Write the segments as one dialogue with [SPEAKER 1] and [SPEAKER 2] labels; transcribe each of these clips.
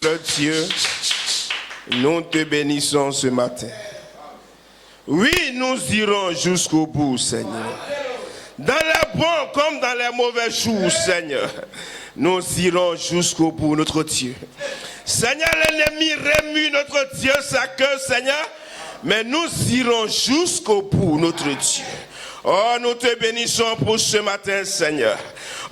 [SPEAKER 1] Le Dieu, nous te bénissons ce matin. Oui, nous irons jusqu'au bout, Seigneur. Dans les bons comme dans les mauvais jours, Seigneur, nous irons jusqu'au bout, notre Dieu. Seigneur, l'ennemi remue notre Dieu, sa cœur, Seigneur, mais nous irons jusqu'au bout, notre Dieu. Oh, nous te bénissons pour ce matin, Seigneur.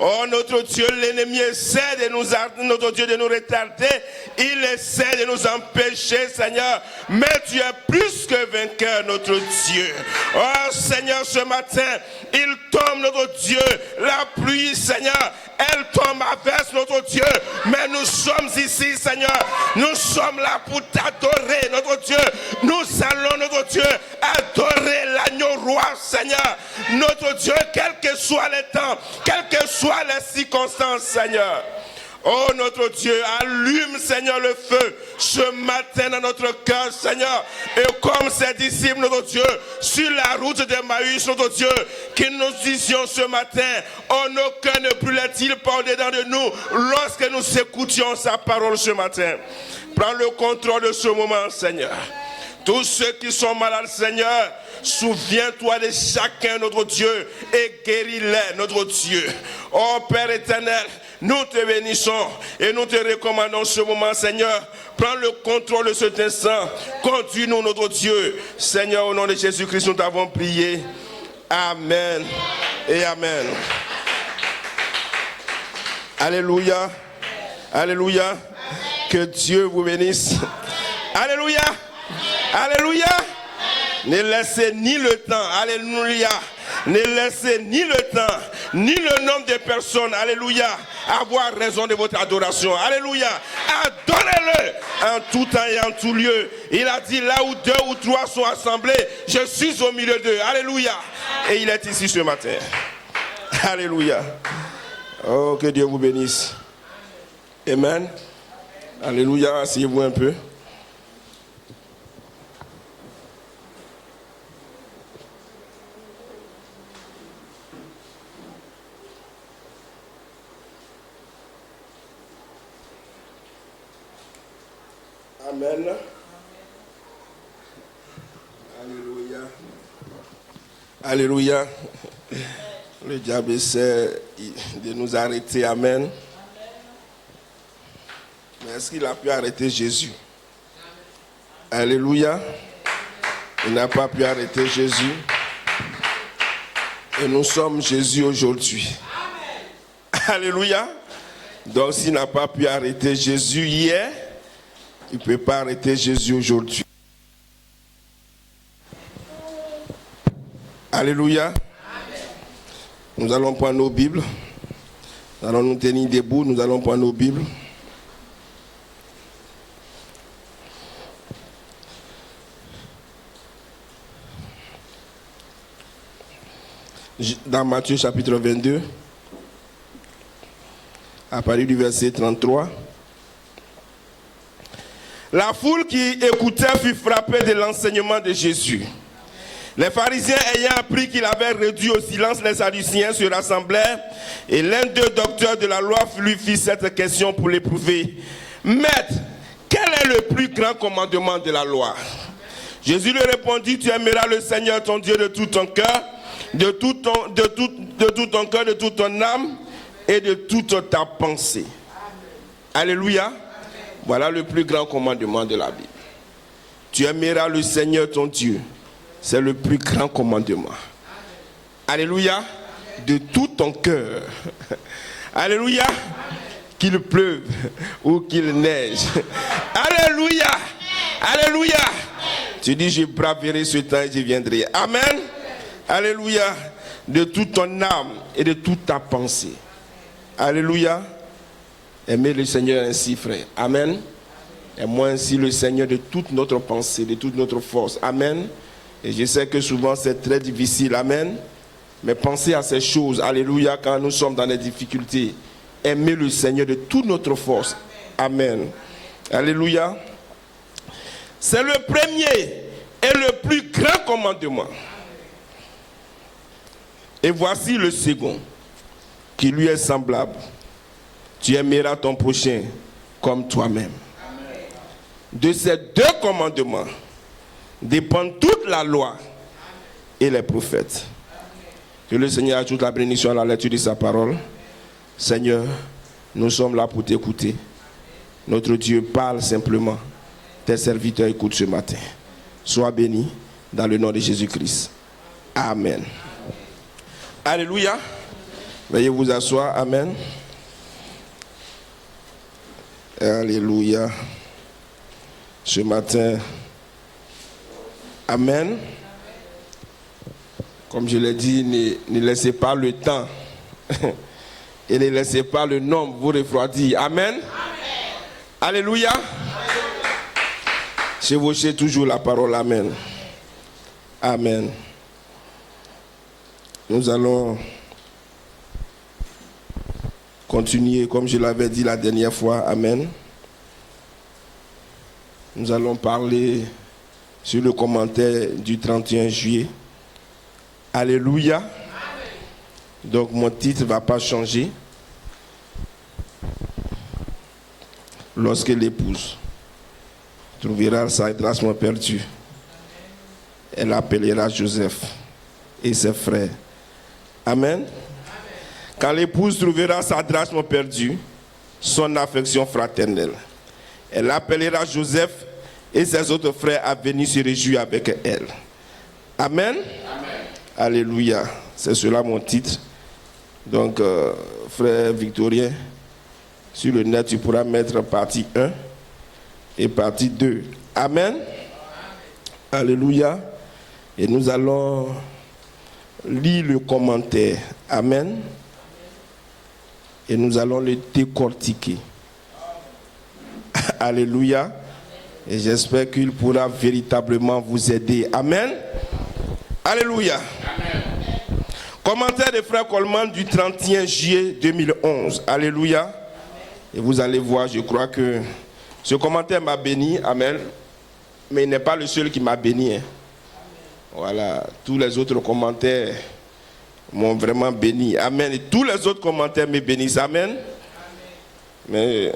[SPEAKER 1] Oh, notre Dieu, l'ennemi essaie de nous, notre Dieu, de nous retarder. Il essaie de nous empêcher, Seigneur. Mais tu es plus que vainqueur, notre Dieu. Oh, Seigneur, ce matin, il tombe, notre Dieu. La pluie, Seigneur, elle tombe avec notre Dieu. Mais nous sommes ici, Seigneur. Nous sommes là pour t'adorer, notre Dieu. Nous allons, notre Dieu, adorer l'agneau roi, Seigneur. Notre Dieu, quel que soit le temps, quelles que soient les circonstances, Seigneur. Oh, notre Dieu, allume, Seigneur, le feu ce matin dans notre cœur, Seigneur. Et comme ses disciples, notre Dieu, sur la route d'Emmaüs, notre Dieu, que nous disions ce matin, oh, aucun ne brûlait-il pas au-dedans de nous lorsque nous écoutions sa parole ce matin. Prends le contrôle de ce moment, Seigneur. Tous ceux qui sont malades, Seigneur, souviens-toi de chacun, notre Dieu, et guéris-les, notre Dieu. Oh Père éternel, nous te bénissons et nous te recommandons ce moment, Seigneur. Prends le contrôle de cet instant. Conduis-nous, notre Dieu. Seigneur, au nom de Jésus-Christ, nous t'avons prié. Amen et Amen. Alléluia. Alléluia. Que Dieu vous bénisse. Alléluia. Alléluia. Ne laissez ni le temps, alléluia, ne laissez ni le temps, ni le nombre de personnes, alléluia, avoir raison de votre adoration, alléluia. Adorez-le en tout temps et en tout lieu. Il a dit là où 2 ou 3 sont assemblés, je suis au milieu d'eux, alléluia. Et il est ici ce matin. Alléluia. Oh, que Dieu vous bénisse. Amen. Alléluia, asseyez-vous un peu. Amen. Alléluia. Alléluia. Le diable essaie de nous arrêter. Amen. Mais est-ce qu'il a pu arrêter Jésus? Alléluia. Il n'a pas pu arrêter Jésus. Et nous sommes Jésus aujourd'hui. Alléluia. Donc s'il n'a pas pu arrêter Jésus hier, il ne peut pas arrêter Jésus aujourd'hui. Alléluia. Amen. Nous allons prendre nos Bibles. Nous allons nous tenir debout. Nous allons prendre nos Bibles. Dans Matthieu chapitre 22, à partir du verset 33. La foule qui écoutait fut frappée de l'enseignement de Jésus. Les pharisiens ayant appris qu'il avait réduit au silence les Sadducéens se rassemblèrent et l'un d'eux, docteur de la loi, lui fit cette question pour l'éprouver. Maître, quel est le plus grand commandement de la loi? Jésus lui répondit, tu aimeras le Seigneur ton Dieu de tout ton cœur, de tout ton cœur, de toute ton âme et de toute ta pensée. Alléluia. Voilà le plus grand commandement de la Bible. Tu aimeras le Seigneur ton Dieu. C'est le plus grand commandement. Alléluia. De tout ton cœur. Alléluia. Qu'il pleuve ou qu'il neige. Alléluia. Alléluia. Tu dis, je braverai ce temps et je viendrai. Amen. Alléluia. De toute ton âme et de toute ta pensée. Alléluia. Aimez le Seigneur ainsi, frère. Amen. Aimons ainsi le Seigneur de toute notre pensée, de toute notre force. Amen. Et je sais que souvent c'est très difficile. Amen. Mais pensez à ces choses. Alléluia. Quand nous sommes dans des difficultés. Aimez le Seigneur de toute notre force. Amen. Alléluia. C'est le premier et le plus grand commandement. Et voici le second, qui lui est semblable. Tu aimeras ton prochain comme toi-même. De ces 2 commandements dépend toute la loi et les prophètes. Que le Seigneur ajoute la bénédiction à la lecture de sa parole. Seigneur, nous sommes là pour t'écouter. Notre Dieu parle simplement. Tes serviteurs écoutent ce matin. Sois béni dans le nom de Jésus-Christ. Amen. Alléluia. Veuillez vous asseoir. Amen. Alléluia. Ce matin, amen. Comme je l'ai dit, ne laissez pas le temps et ne laissez pas le nombre vous refroidir. Amen. Amen. Alléluia. Chevauchez toujours la parole. Amen. Amen. Nous allons continuer comme je l'avais dit la dernière fois. Amen. Nous allons parler sur le commentaire du 31 juillet. Alléluia. Amen. Donc mon titre ne va pas changer. Lorsque l'épouse trouvera sa drachme perdue, elle appellera Joseph et ses frères. Amen. Amen. Quand l'épouse trouvera sa drachme perdue, son affection fraternelle, elle appellera Joseph et ses autres frères à venir se réjouir avec elle. Amen. Amen. Alléluia. C'est cela mon titre. Donc, frère Victorien, sur le net, tu pourras mettre partie 1 et partie 2. Amen. Amen. Alléluia. Et nous allons lire le commentaire. Amen. Et nous allons le décortiquer. Alléluia. Et j'espère qu'il pourra véritablement vous aider. Amen. Alléluia. Amen. Commentaire de frère Coleman du 31 juillet 2011. Alléluia. Et vous allez voir, je crois que ce commentaire m'a béni. Amen. Mais il n'est pas le seul qui m'a béni. Hein. Voilà. Tous les autres commentaires m'ont vraiment béni. Amen. Et tous les autres commentaires me bénissent. Amen. Amen. Mais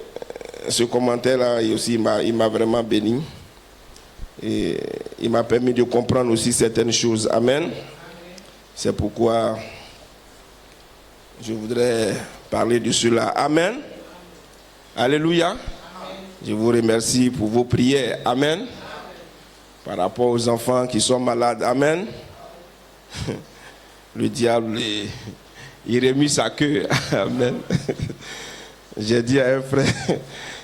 [SPEAKER 1] ce commentaire-là aussi, il m'a vraiment béni. Et il m'a permis de comprendre aussi certaines choses. Amen. Amen. C'est pourquoi je voudrais parler de cela. Amen. Alléluia. Amen. Je vous remercie pour vos prières. Amen. Amen. Par rapport aux enfants qui sont malades. Amen. Le diable, il remue sa queue. Amen. J'ai dit à un frère,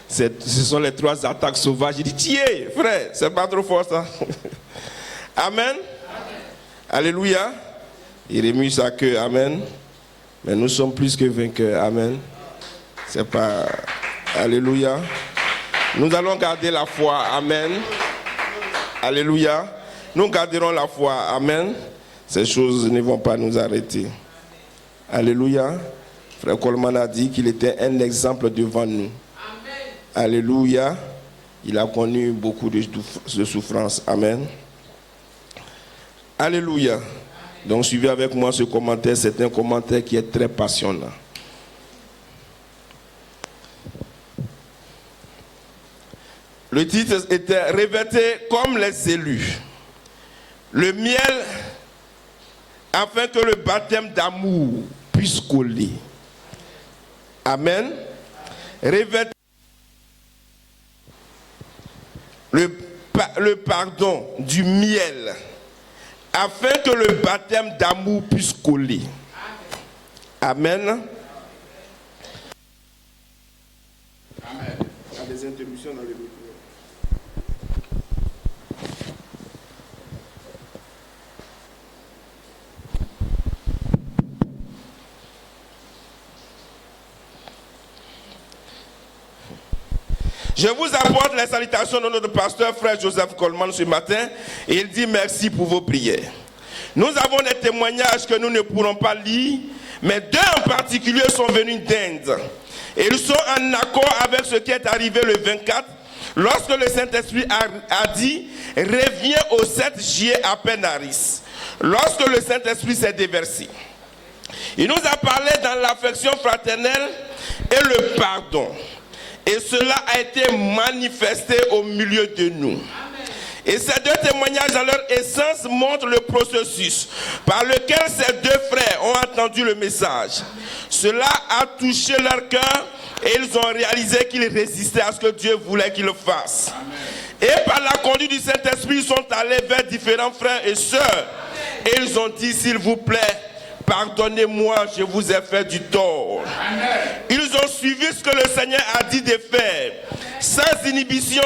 [SPEAKER 1] ce sont les 3 attaques sauvages. Il dit, tiens, frère, c'est pas trop fort ça. Amen. Amen. Alléluia. Il remue sa queue. Amen. Mais nous sommes plus que vainqueurs. Amen. C'est pas... Alléluia. Nous allons garder la foi. Amen. Alléluia. Nous garderons la foi. Amen. Ces choses ne vont pas nous arrêter. Alléluia. Frère Coleman a dit qu'il était un exemple devant nous. Amen. Alléluia. Il a connu beaucoup de souffrances. Amen. Alléluia. Amen. Donc suivez avec moi ce commentaire. C'est un commentaire qui est très passionnant. Le titre était « Revêtez comme les élus le miel afin que le baptême d'amour puisse coller. » Amen. Revêtez le pardon du miel afin que le baptême d'amour puisse coller. Amen. Amen. Il y a des interruptions dans le micro. Je vous apporte les salutations de notre pasteur frère Joseph Coleman ce matin et il dit merci pour vos prières. Nous avons des témoignages que nous ne pourrons pas lire, mais 2 en particulier sont venus d'Inde. Et ils sont en accord avec ce qui est arrivé le 24, lorsque le Saint-Esprit a dit « Reviens au 7 juillet à Pénaris », lorsque le Saint-Esprit s'est déversé. Il nous a parlé dans l'affection fraternelle et le pardon. Et cela a été manifesté au milieu de nous. Et ces deux témoignages dans leur essence montrent le processus par lequel ces deux frères ont entendu le message. Cela a touché leur cœur et ils ont réalisé qu'ils résistaient à ce que Dieu voulait qu'ils fassent. Et par la conduite du Saint-Esprit, ils sont allés vers différents frères et sœurs. Et ils ont dit, s'il vous plaît, pardonnez-moi, je vous ai fait du tort. Ils ont suivi ce que le Seigneur a dit de faire, sans inhibition.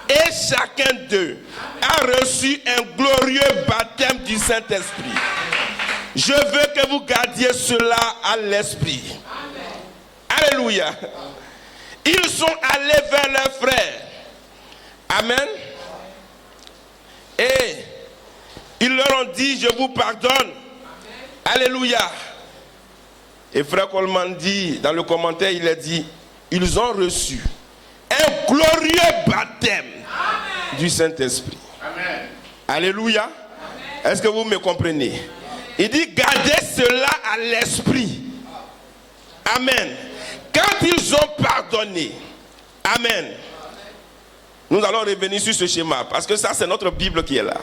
[SPEAKER 1] Et chacun d'eux a reçu un glorieux baptême du Saint-Esprit. Je veux que vous gardiez cela à l'esprit. Alléluia. Ils sont allés vers leurs frères. Amen. Et ils leur ont dit, je vous pardonne. Alléluia. Et frère Coleman dit, dans le commentaire, il a dit, ils ont reçu un glorieux baptême du Saint-Esprit. Amen. Alléluia. Amen. Est-ce que vous me comprenez? Il dit, gardez cela à l'esprit. Amen. Quand ils ont pardonné, amen. Nous allons revenir sur ce schéma, parce que ça, c'est notre Bible qui est là.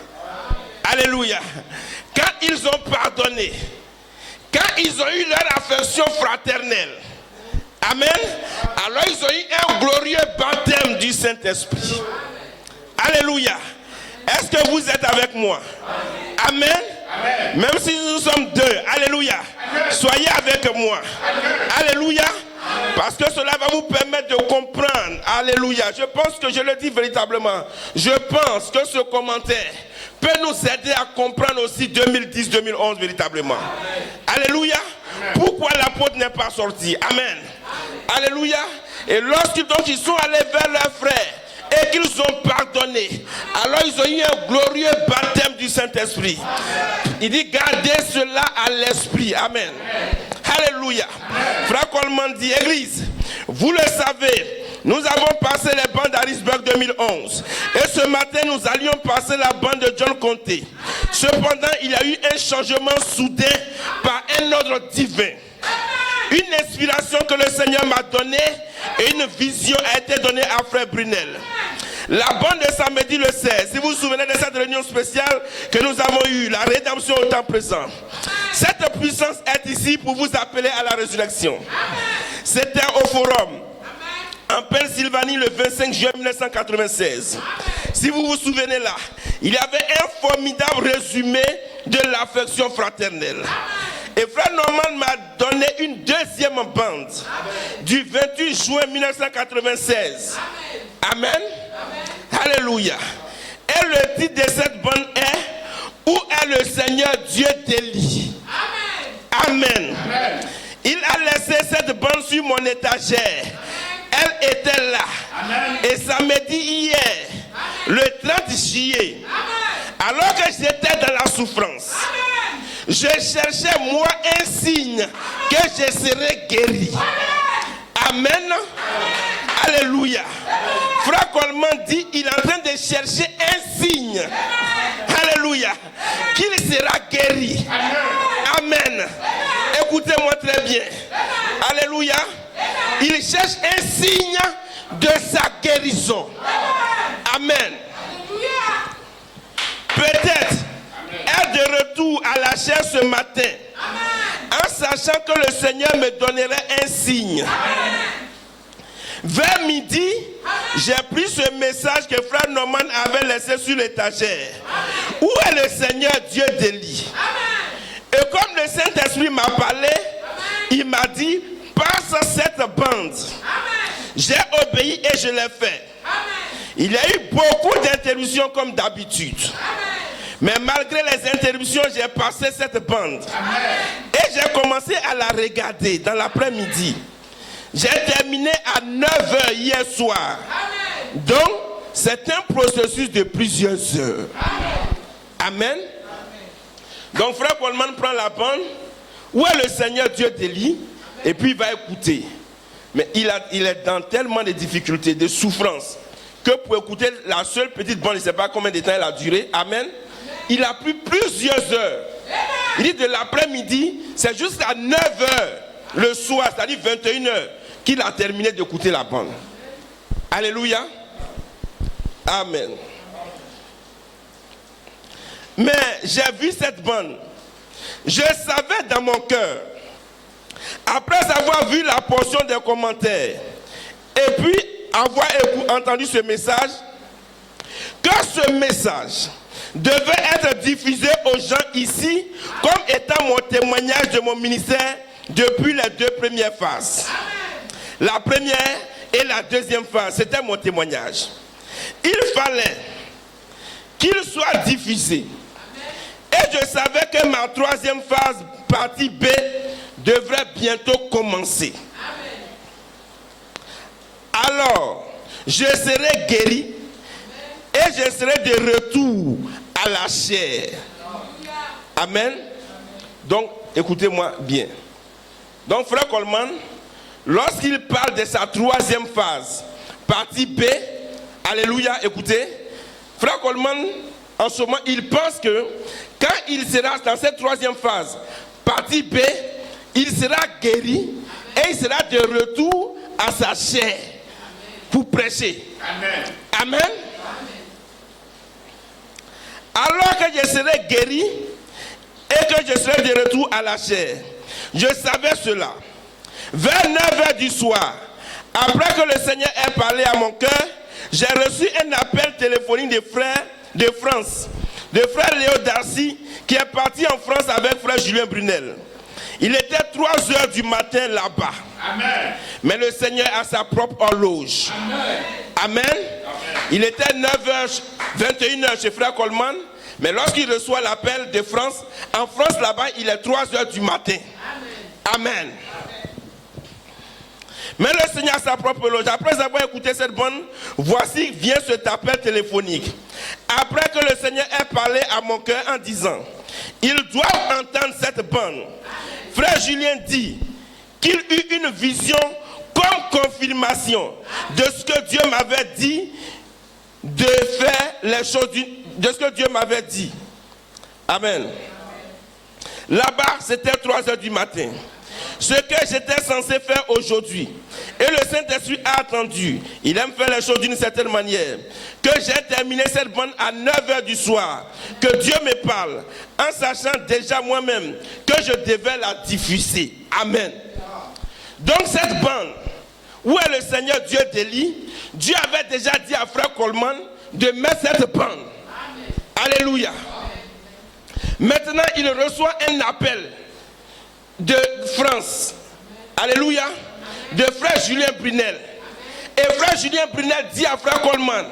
[SPEAKER 1] Alléluia. Quand ils ont pardonné, quand ils ont eu leur affection fraternelle, amen, alors ils ont eu un glorieux baptême du Saint-Esprit. Alléluia. Est-ce que vous êtes avec moi? Amen. Amen. Même si nous sommes deux, alléluia. Amen. Soyez avec moi. Amen. Alléluia. Parce que cela va vous permettre de comprendre. Alléluia. Je pense que je le dis véritablement. Je pense que ce commentaire peut nous aider à comprendre aussi 2010-2011 véritablement. Amen. Alléluia. Amen. Pourquoi l'apôtre n'est pas sorti? Amen. Amen. Alléluia. Et lorsqu'ils sont allés vers leurs frères et qu'ils ont pardonné, alors ils ont eu un glorieux baptême du Saint-Esprit. Il dit, gardez cela à l'esprit. Amen. Alléluia. Frère Coleman dit, Église, vous le savez, nous avons passé les bancs d'Harrisburg 2011. Et ce matin, nous allions passer la bande de John Conté. Cependant, il y a eu un changement soudain par un ordre divin. Une inspiration que le Seigneur m'a donnée et une vision a été donnée à Frère Brunel. La bande de samedi le 16, si vous vous souvenez de cette réunion spéciale que nous avons eue, la rédemption au temps présent. Cette puissance est ici pour vous appeler à la résurrection. C'était au forum en Pennsylvanie le 25 juin 1996. Si vous vous souvenez là, il y avait un formidable résumé de l'affection fraternelle. Et frère Norman m'a donné une deuxième bande du 28 juin 1996. Amen. Alléluia. Et le titre de cette bande est « Où est le Seigneur Dieu d'Élie ?» Amen. Amen. Il a laissé cette bande sur mon étagère. Elle était là. Amen. Et ça me dit hier, le 30 juillet, alors que j'étais dans la souffrance, je cherchais moi un signe que je serais guéri. Amen. Alléluia. Frère Coleman dit, il est en train de chercher un signe. Alléluia. Qu'il sera guéri. Amen. Écoutez-moi très bien. Alléluia. Il cherche un signe de sa guérison. Amen. Peut-être être de retour à la chair ce matin, en sachant que le Seigneur me donnerait un signe. Vers midi, j'ai pris ce message que frère Norman avait laissé sur l'étagère. Où est le Seigneur Dieu d'Élie? Et comme le Saint-Esprit m'a parlé, il m'a dit, passe cette bande. J'ai obéi et je l'ai fait. Il y a eu beaucoup d'interruptions comme d'habitude. Mais malgré les interruptions, j'ai passé cette bande. Et j'ai commencé à la regarder dans l'après-midi. J'ai terminé à 9h hier soir. Donc, c'est un processus de plusieurs heures. Amen. Donc, frère Coleman prend la bande. Où est le Seigneur Dieu d'Élie? Et puis, il va écouter. Mais il est dans tellement de difficultés, de souffrances, que pour écouter la seule petite bande, il ne sait pas combien de temps elle a duré. Amen. Il a pris plusieurs heures. Il dit de l'après-midi, c'est jusqu'à 9h le soir, c'est-à-dire 21h, qu'il a terminé d'écouter la bande. Alléluia. Amen. Mais j'ai vu cette bande. Je savais dans mon cœur, après avoir vu la portion des commentaires, et puis avoir entendu ce message, que ce message devait être diffusé aux gens ici, comme étant mon témoignage de mon ministère depuis les 2 premières phases. La première et la deuxième phase, c'était mon témoignage. Il fallait qu'il soit diffusé. Et je savais que ma 3e phase, partie B, devrait bientôt commencer. Alors, je serai guéri et je serai de retour à la chair. Amen. Donc, écoutez-moi bien. Donc, Frère Coleman, lorsqu'il parle de sa 3e phase, partie B, alléluia, écoutez, Frère Coleman, en ce moment, il pense que quand il sera dans cette 3e phase, partie B, il sera guéri et il sera de retour à sa chair pour prêcher. Amen. Amen. Alors que je serai guéri et que je serai de retour à la chair, je savais cela. Vers 9h du soir, après que le Seigneur ait parlé à mon cœur, j'ai reçu un appel téléphonique des frères de France, de frère Léo Darcy, qui est parti en France avec frère Julien Brunel. Il était 3h du matin là-bas. Amen. Mais le Seigneur a sa propre horloge. Amen. Amen. Amen. Il était 9h, 21h chez frère Coleman, mais lorsqu'il reçoit l'appel de France, en France là-bas, il est 3h du matin. Amen. Amen. Mais le Seigneur a sa propre horloge. Après avoir écouté cette bande, voici vient cet appel téléphonique. Après que le Seigneur ait parlé à mon cœur en disant, ils doivent entendre cette bande. Frère Julien dit qu'il eut une vision comme confirmation de ce que Dieu m'avait dit, de faire les choses, de ce que Dieu m'avait dit. Amen. Là-bas, c'était 3h du matin. Ce que j'étais censé faire aujourd'hui, et le Saint-Esprit a attendu, il aime faire les choses d'une certaine manière, que j'ai terminé cette bande à 9h du soir, que Dieu me parle, en sachant déjà moi-même que je devais la diffuser. Amen. Donc cette bande, où est le Seigneur Dieu d'Élie, Dieu avait déjà dit à frère Coleman de mettre cette bande. Amen. Alléluia. Maintenant, il reçoit un appel de France, alléluia, de frère Julien Brunel. Et frère Julien Brunel dit à frère Coleman,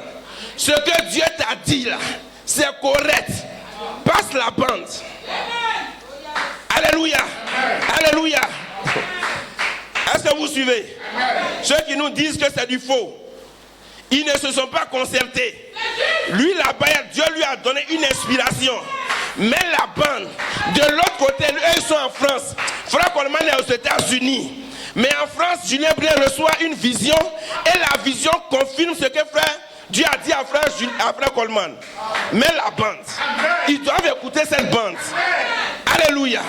[SPEAKER 1] ce que Dieu t'a dit là, c'est correct. Passe la bande. Alléluia. Alléluia. Est-ce que vous suivez? Ceux qui nous disent que c'est du faux, ils ne se sont pas concertés. Lui là-bas, Dieu lui a donné une inspiration. Mais la bande, de l'autre côté, eux ils sont en France. Frère Coleman est aux États-Unis. Mais en France, Julien Brunel reçoit une vision. Et la vision confirme ce que frère Dieu a dit à frère Coleman. Mais la bande, ils doivent écouter cette bande. Alléluia.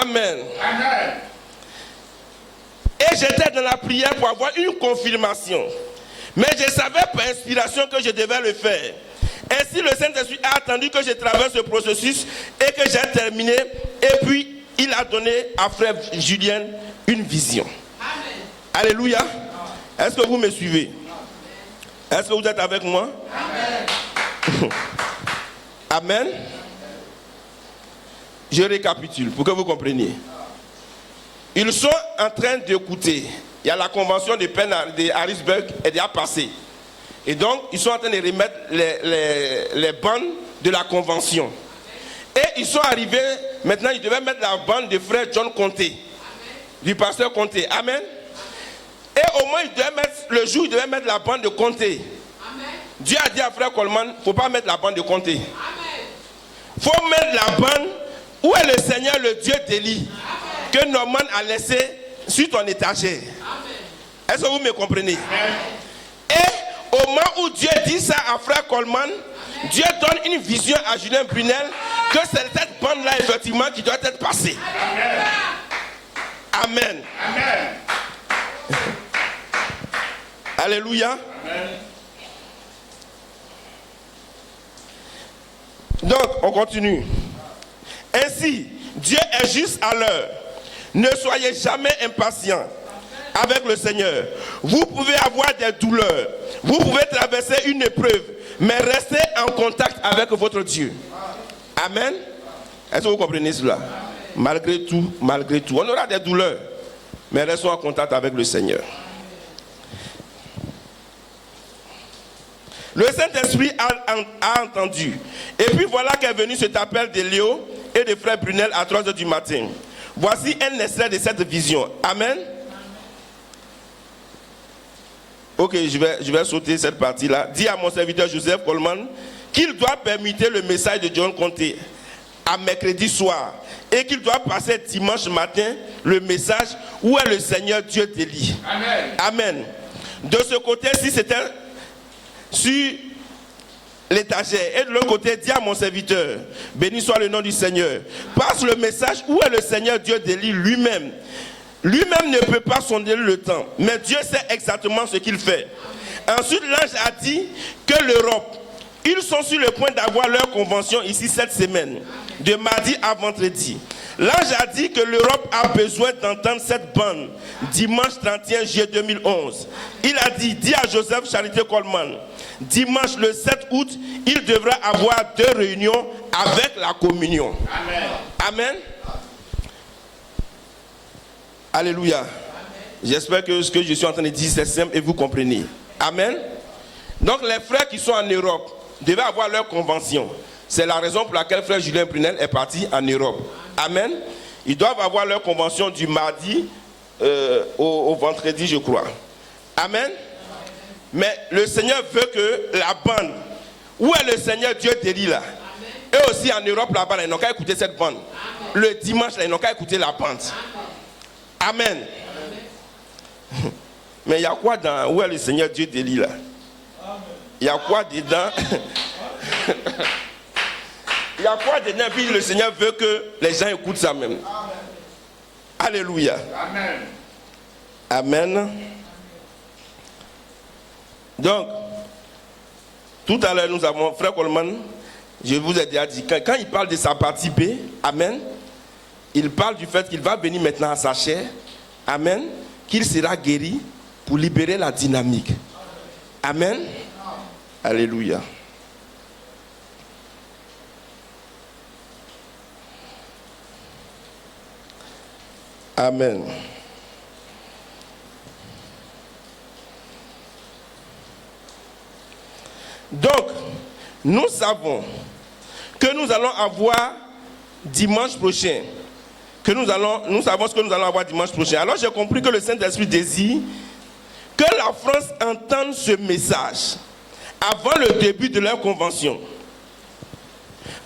[SPEAKER 1] Amen. Et j'étais dans la prière pour avoir une confirmation. Mais je savais par inspiration que je devais le faire. Ainsi, le Saint-Esprit a attendu que je traverse ce processus et que j'ai terminé. Et puis, il a donné à frère Julien une vision. Amen. Alléluia. Est-ce que vous me suivez? Est-ce que vous êtes avec moi? Amen. Amen. Je récapitule pour que vous compreniez. Ils sont en train d'écouter. Il y a la convention de peine de Harrisburg est déjà passée. Et donc, ils sont en train de remettre les bandes de la convention. Et ils sont arrivés, maintenant, ils devaient mettre la bande de frère John Conté, du pasteur Conté. Amen. Et au moins, ils devaient mettre, le jour, ils devaient mettre la bande de Conté. Dieu a dit à frère Coleman, il ne faut pas mettre la bande de Conté. Il faut mettre la bande où est le Seigneur, le Dieu d'Élie, que Norman a laissé sur ton étagère. Est-ce que vous me comprenez? Amen. Et au moment où Dieu dit ça à frère Coleman, Dieu donne une vision à Julien Brunel que c'est cette bande-là effectivement qui doit être passée. Amen. Amen. Amen. Alléluia. Amen. Donc, on continue. Ainsi, Dieu est juste à l'heure. Ne soyez jamais impatients avec le Seigneur. Vous pouvez avoir des douleurs. Vous pouvez traverser une épreuve. Mais restez en contact avec votre Dieu. Amen. Est-ce que vous comprenez cela? Malgré tout, on aura des douleurs. Mais restons en contact avec le Seigneur. Le Saint-Esprit a entendu. Et puis voilà qu'est venu cet appel de Léo et de frère Brunel à 3h du matin. Voici un extrait de cette vision. Amen. Ok, je vais sauter cette partie-là. Dis à mon serviteur Joseph Coleman qu'il doit permettre le message de John Conté à mercredi soir et qu'il doit passer dimanche matin le message où est le Seigneur Dieu d'Élie. Amen. Amen. De ce côté-ci, c'était sur l'étagère. Et de l'autre côté, dis à mon serviteur, béni soit le nom du Seigneur, passe le message où est le Seigneur Dieu d'Élie lui-même. Lui-même ne peut pas sonder le temps, mais Dieu sait exactement ce qu'il fait. Ensuite, l'ange a dit que l'Europe, ils sont sur le point d'avoir leur convention ici cette semaine, de mardi à vendredi. L'ange a dit que l'Europe a besoin d'entendre cette bande dimanche 31 juillet 2011. Il a dit, dis à Joseph Charité Coleman, dimanche le 7 août, il devra avoir 2 réunions avec la communion. Amen. Amen. Alléluia. J'espère que ce que je suis en train de dire c'est simple et vous comprenez. Amen. Donc les frères qui sont en Europe devaient avoir leur convention. C'est la raison pour laquelle frère Julien Brunel est parti en Europe. Amen. Ils doivent avoir leur convention du mardi au vendredi, je crois. Amen. Mais le Seigneur veut que la bande, où est le Seigneur Dieu d'Élie là? Et aussi en Europe là-bas, ils n'ont qu'à écouter cette bande. Le dimanche là, ils n'ont qu'à écouter la bande. Amen. Mais il y a quoi dans où est le Seigneur Dieu d'Élie là? Il y a quoi dedans? Il y a quoi dedans? Puis le Seigneur veut que les gens écoutent ça même. Alléluia. Amen. Amen. Donc, tout à l'heure, nous avons frère Coleman, je vous ai déjà dit, quand il parle de sa partie B, amen, il parle du fait qu'il va venir maintenant à sa chair, amen, qu'il sera guéri pour libérer la dynamique. Amen. Alléluia. Amen. Donc, nous savons que nous allons avoir dimanche prochain. Nous savons ce que nous allons avoir dimanche prochain. Alors j'ai compris que le Saint-Esprit désire que la France entende ce message avant le début de leur convention.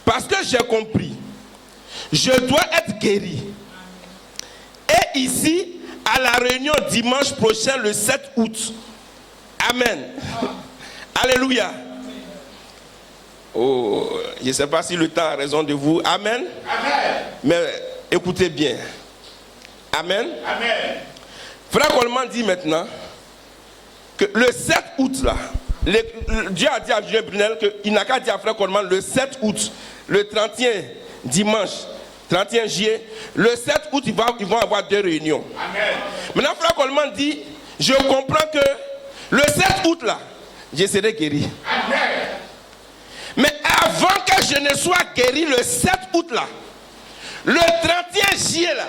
[SPEAKER 1] Parce que j'ai compris, je dois être guéri. Et ici, à la réunion dimanche prochain, le 7 août. Amen. Alléluia. Oh, je ne sais pas si le temps a raison de vous. Amen. Amen. Mais écoutez bien. Amen. Amen. Frère Coleman dit maintenant que le 7 août, là, Dieu a dit à Julien Brunel qu'il n'a qu'à dire à frère Coleman le 7 août, le 31 dimanche, 31 juillet, le 7 août, ils vont avoir 2 réunions. Amen. Maintenant, frère Coleman dit, je comprends que le 7 août, là, je serai guéri. Amen. Mais avant que je ne sois guéri le 7 août, là, le 31 juillet, là,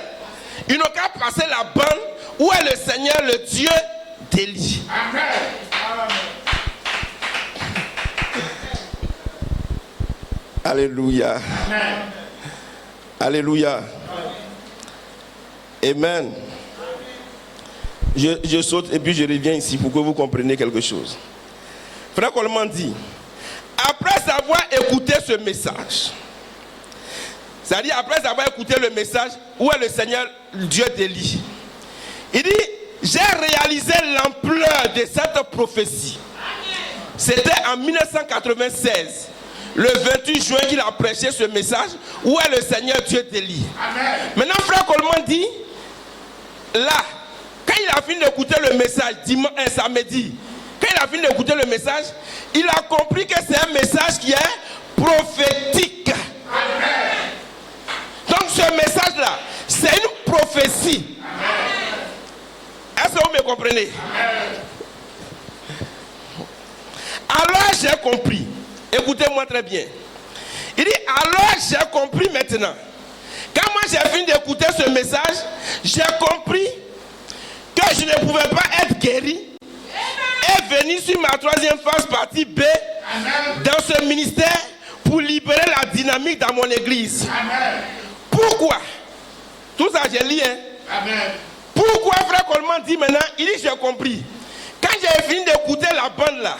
[SPEAKER 1] ils n'ont qu'à passer la bande où est le Seigneur, le Dieu d'Élie. Amen. Alléluia. Amen. Alléluia. Amen. Je saute et puis je reviens ici pour que vous compreniez quelque chose. Frère Coleman dit, après avoir écouté ce message, c'est-à-dire après avoir écouté le message, où est le Seigneur Dieu d'Élie? Il dit, j'ai réalisé l'ampleur de cette prophétie. C'était en 1996, le 28 juin qu'il a prêché ce message, où est le Seigneur Dieu d'Élie. Maintenant, frère Coleman dit, là, quand il a fini d'écouter le message samedi, a fini d'écouter le message, il a compris que c'est un message qui est prophétique. Amen. Donc ce message-là, c'est une prophétie. Amen. Est-ce que vous me comprenez? Amen. Alors j'ai compris. Écoutez-moi très bien. Il dit, alors j'ai compris maintenant. Quand moi j'ai fini d'écouter ce message, j'ai compris que je ne pouvais pas être guéri et venir sur ma troisième phase partie B dans ce ministère pour libérer la dynamique dans mon église. Amen. Pourquoi? Tout ça j'ai lu. Amen. Pourquoi frère Coleman dit maintenant, il dit j'ai compris. Quand j'ai fini d'écouter la bande là,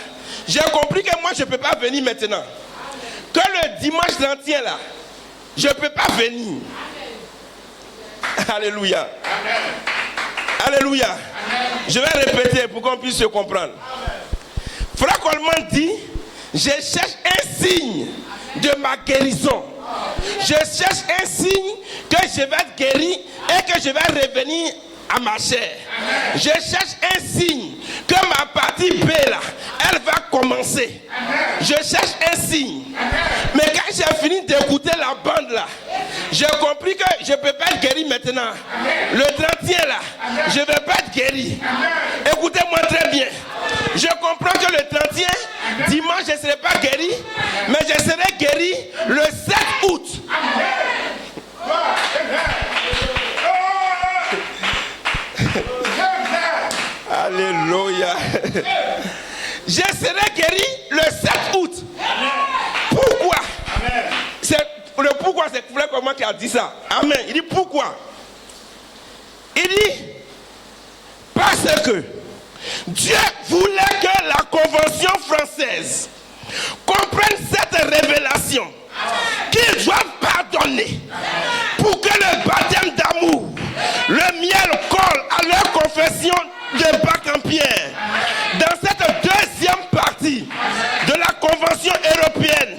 [SPEAKER 1] j'ai compris que moi je ne peux pas venir maintenant. Que le dimanche entier là, je ne peux pas venir. Amen. Alléluia. Amen. Alléluia. Amen. Je vais répéter pour qu'on puisse se comprendre. Amen. Frère Coleman dit, je cherche un signe de ma guérison. Je cherche un signe que je vais être guéri et que je vais revenir à ma chair. Amen. Je cherche un signe que ma partie B là, elle va commencer. Amen. Je cherche un signe. Amen. Mais quand j'ai fini d'écouter la bande là, j'ai compris que je ne peux pas être guéri maintenant. Amen. Le 31 là, amen, je ne vais pas être guéri. Amen. Écoutez-moi très bien. Je comprends que le 31, amen, dimanche, je ne serai pas guéri, amen, mais je serai guéri le 7 août. Amen. Alléluia. Je serai guéri le 7 août. Amen. Pourquoi? Amen. Le pourquoi, c'est frère comment qui a dit ça. Amen. Il dit pourquoi? Il dit parce que Dieu voulait que la Convention française comprenne cette révélation, qu'ils doivent pardonner pour que le baptême d'amour, le miel colle à leur confession de bac en pierre. Dans cette deuxième partie de la Convention européenne,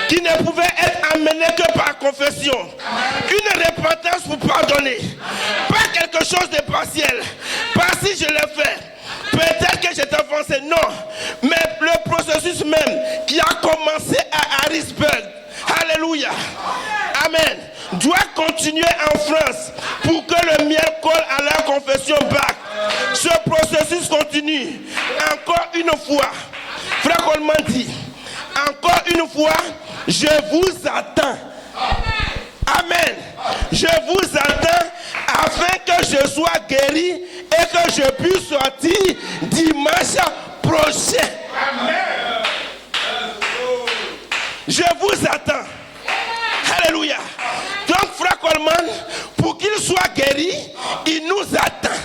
[SPEAKER 1] qui ne pouvait être amenée que par confession, une repentance pour pardonner, pas quelque chose de partiel, pas si je l'ai fait, peut-être que j'étais avancé, non, mais le processus même qui a commencé à Harrisburg, alléluia, amen, doit continuer en France pour que le miel colle à la confession bac. Ce processus continue. Encore une fois, frère Coleman dit, encore une fois, je vous attends. Amen. Je vous attends afin que je sois guéri et que je puisse sortir dimanche prochain. Amen. Je vous attends. Alléluia. Donc frère Coleman, pour qu'il soit guéri, il nous attend.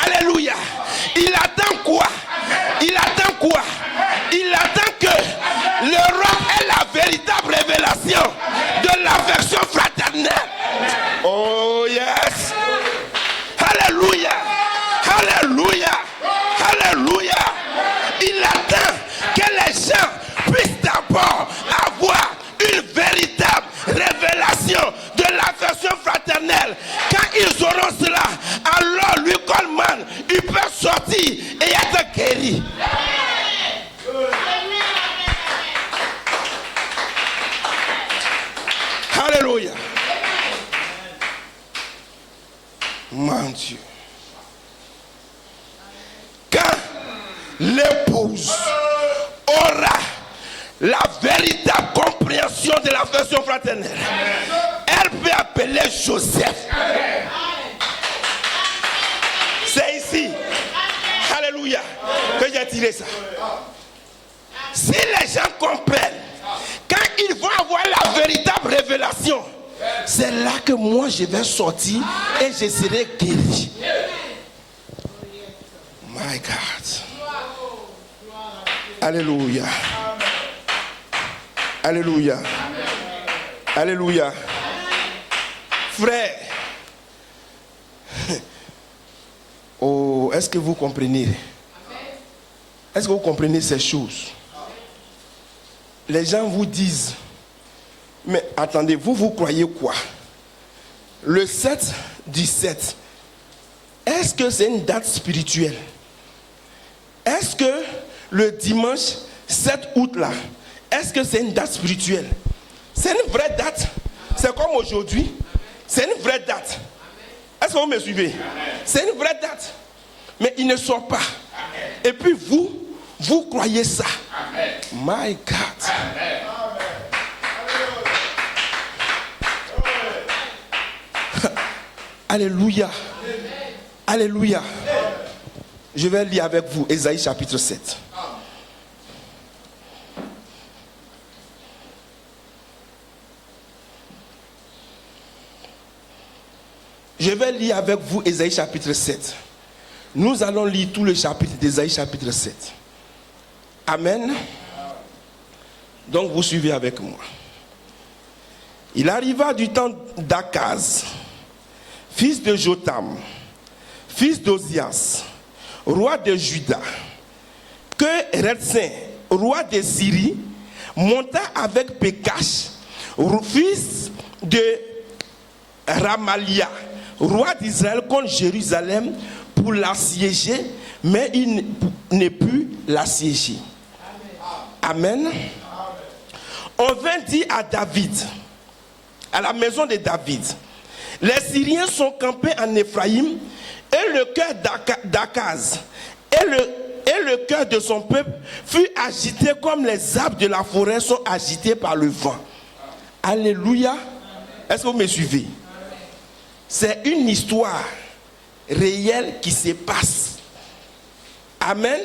[SPEAKER 1] Alléluia. Il attend quoi? Il attend quoi? Il attend que l'Europe ait la véritable révélation de l'affection fraternelle. Oh yes. Alléluia. Alléluia. Alléluia. Il attend que les gens puissent d'abord avoir une véritable révélation de l'affection fraternelle. Quand ils auront cela, alors lui Coleman, il peut sortir et être guéri. Alléluia. Mon Dieu. Quand l'épouse aura la véritable compréhension de l'affection fraternelle, elle peut appeler Joseph. C'est ici, alléluia, que j'ai tiré ça. Si les gens comprennent, quand ils vont avoir la véritable révélation, c'est là que moi je vais sortir et je serai guéri. My God. Alléluia. Alléluia. Alléluia. Frère. Oh, est-ce que vous comprenez? Est-ce que vous comprenez ces choses? Les gens vous disent, mais attendez, vous croyez quoi? Le 7 du 7, est-ce que c'est une date spirituelle? Est-ce que le dimanche 7 août là, est-ce que c'est une date spirituelle? C'est une vraie date. C'est comme aujourd'hui. C'est une vraie date. Est-ce que vous me suivez? C'est une vraie date. Mais il ne sort pas. Et puis vous croyez ça. My God. Alléluia. Alléluia. Je vais lire avec vous Ésaïe chapitre 7. Je vais lire avec vous Ésaïe chapitre 7. Nous allons lire tout le chapitre d'Ésaïe chapitre 7. Amen. Donc vous suivez avec moi. Il arriva du temps d'Akaz, fils de Jotam, fils d'Ozias, roi de Juda, que Retsin, roi de Syrie, monta avec Pékash, fils de Ramalia, roi d'Israël, contre Jérusalem pour l'assiéger, mais il ne put l'assiéger. Amen. On vint dire à David, à la maison de David, les Syriens sont campés en Éphraïm, et le cœur d'Akaz et le cœur de son peuple fut agité comme les arbres de la forêt sont agités par le vent. Alléluia. Est-ce que vous me suivez? C'est une histoire réelle qui se passe. Amen.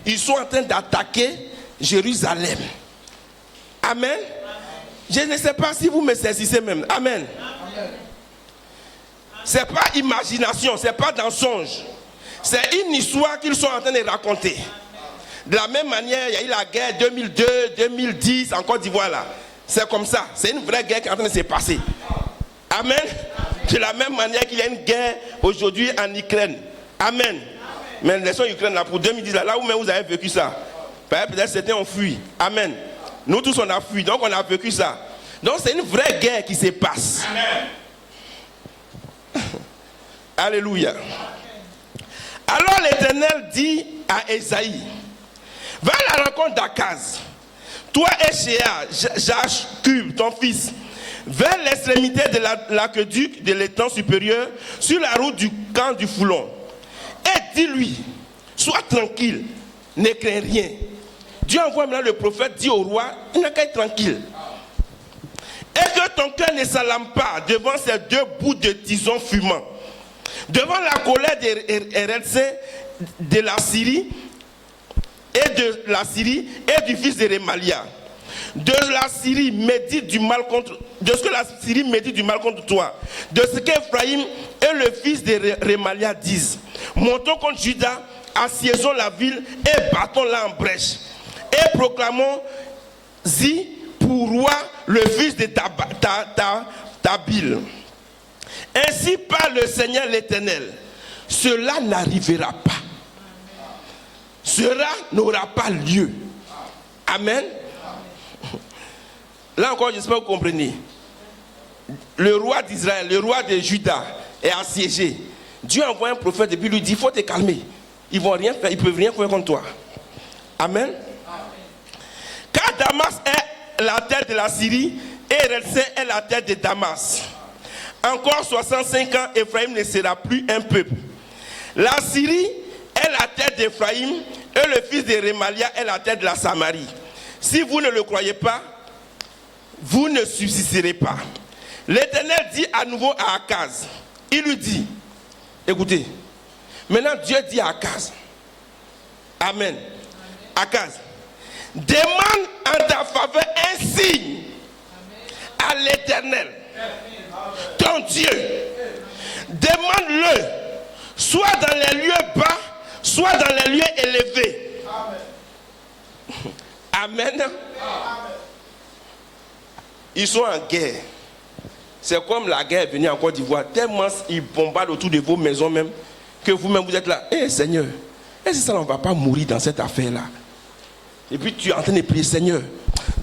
[SPEAKER 1] Ils sont en train d'attaquer Jérusalem. Amen. Je ne sais pas si vous me saisissez même. Amen. Ce n'est pas imagination, ce n'est pas dans songe. C'est une histoire qu'ils sont en train de raconter. De la même manière, il y a eu la guerre 2002, 2010 en Côte d'Ivoire là. C'est comme ça. C'est une vraie guerre qui est en train de se passer. Amen. De la même manière qu'il y a une guerre aujourd'hui en Ukraine. Amen. Mais laissons l'Ukraine là pour 2010 là où même vous avez vécu ça. Peut-être certains ont fui. Amen. Nous tous on a fui, donc on a vécu ça. Donc c'est une vraie guerre qui se passe. Amen. Alléluia. Alors l'Éternel dit à Ésaïe, va à la rencontre d'Akaz, toi et Shéa, Jashkub, ton fils, vers l'extrémité de l'aqueduc de l'étang supérieur, sur la route du camp du Foulon. Et dis-lui, sois tranquille, ne crains rien. Dieu envoie maintenant le prophète, dit au roi, il n'a qu'à être tranquille. Et que ton cœur ne s'alarme pas devant ces deux bouts de tison fumants, devant la colère de la Syrie et du fils de Remalia. De ce que la Syrie médite du mal contre toi, de ce qu'Ephraïm et le fils de Remalia disent. Montons contre Juda, assiégeons la ville et battons-la en brèche. Et proclamons-y pour roi le fils de Tabil. Ainsi parle le Seigneur l'Éternel. Cela n'arrivera pas. Cela n'aura pas lieu. Amen. Là encore, j'espère que vous comprenez. Le roi d'Israël, le roi de Juda est assiégé. Dieu envoie un prophète et puis lui dit, il faut te calmer. Ils vont rien faire, ils ne peuvent rien faire contre toi. Amen. Car Damas est la tête de la Syrie et Retsin est la tête de Damas. Encore 65 ans, Ephraïm ne sera plus un peuple. La Syrie est la tête d'Ephraïm et le fils de Remalia est la tête de la Samarie. Si vous ne le croyez pas, vous ne subsisterez pas. L'Éternel dit à nouveau à Akaz. Il lui dit, écoutez, maintenant Dieu dit à Akaz, Amen. Akaz, demande en ta faveur un signe à l'Éternel, ton Dieu. Demande-le, soit dans les lieux bas, soit dans les lieux élevés. Amen. Amen. Ils sont en guerre. C'est comme la guerre est venue en Côte d'Ivoire. Tellement ils bombardent autour de vos maisons même, que vous-même vous êtes là. Eh Seigneur, est-ce que ça ne va pas mourir dans cette affaire-là? Et puis tu es en train de prier, Seigneur,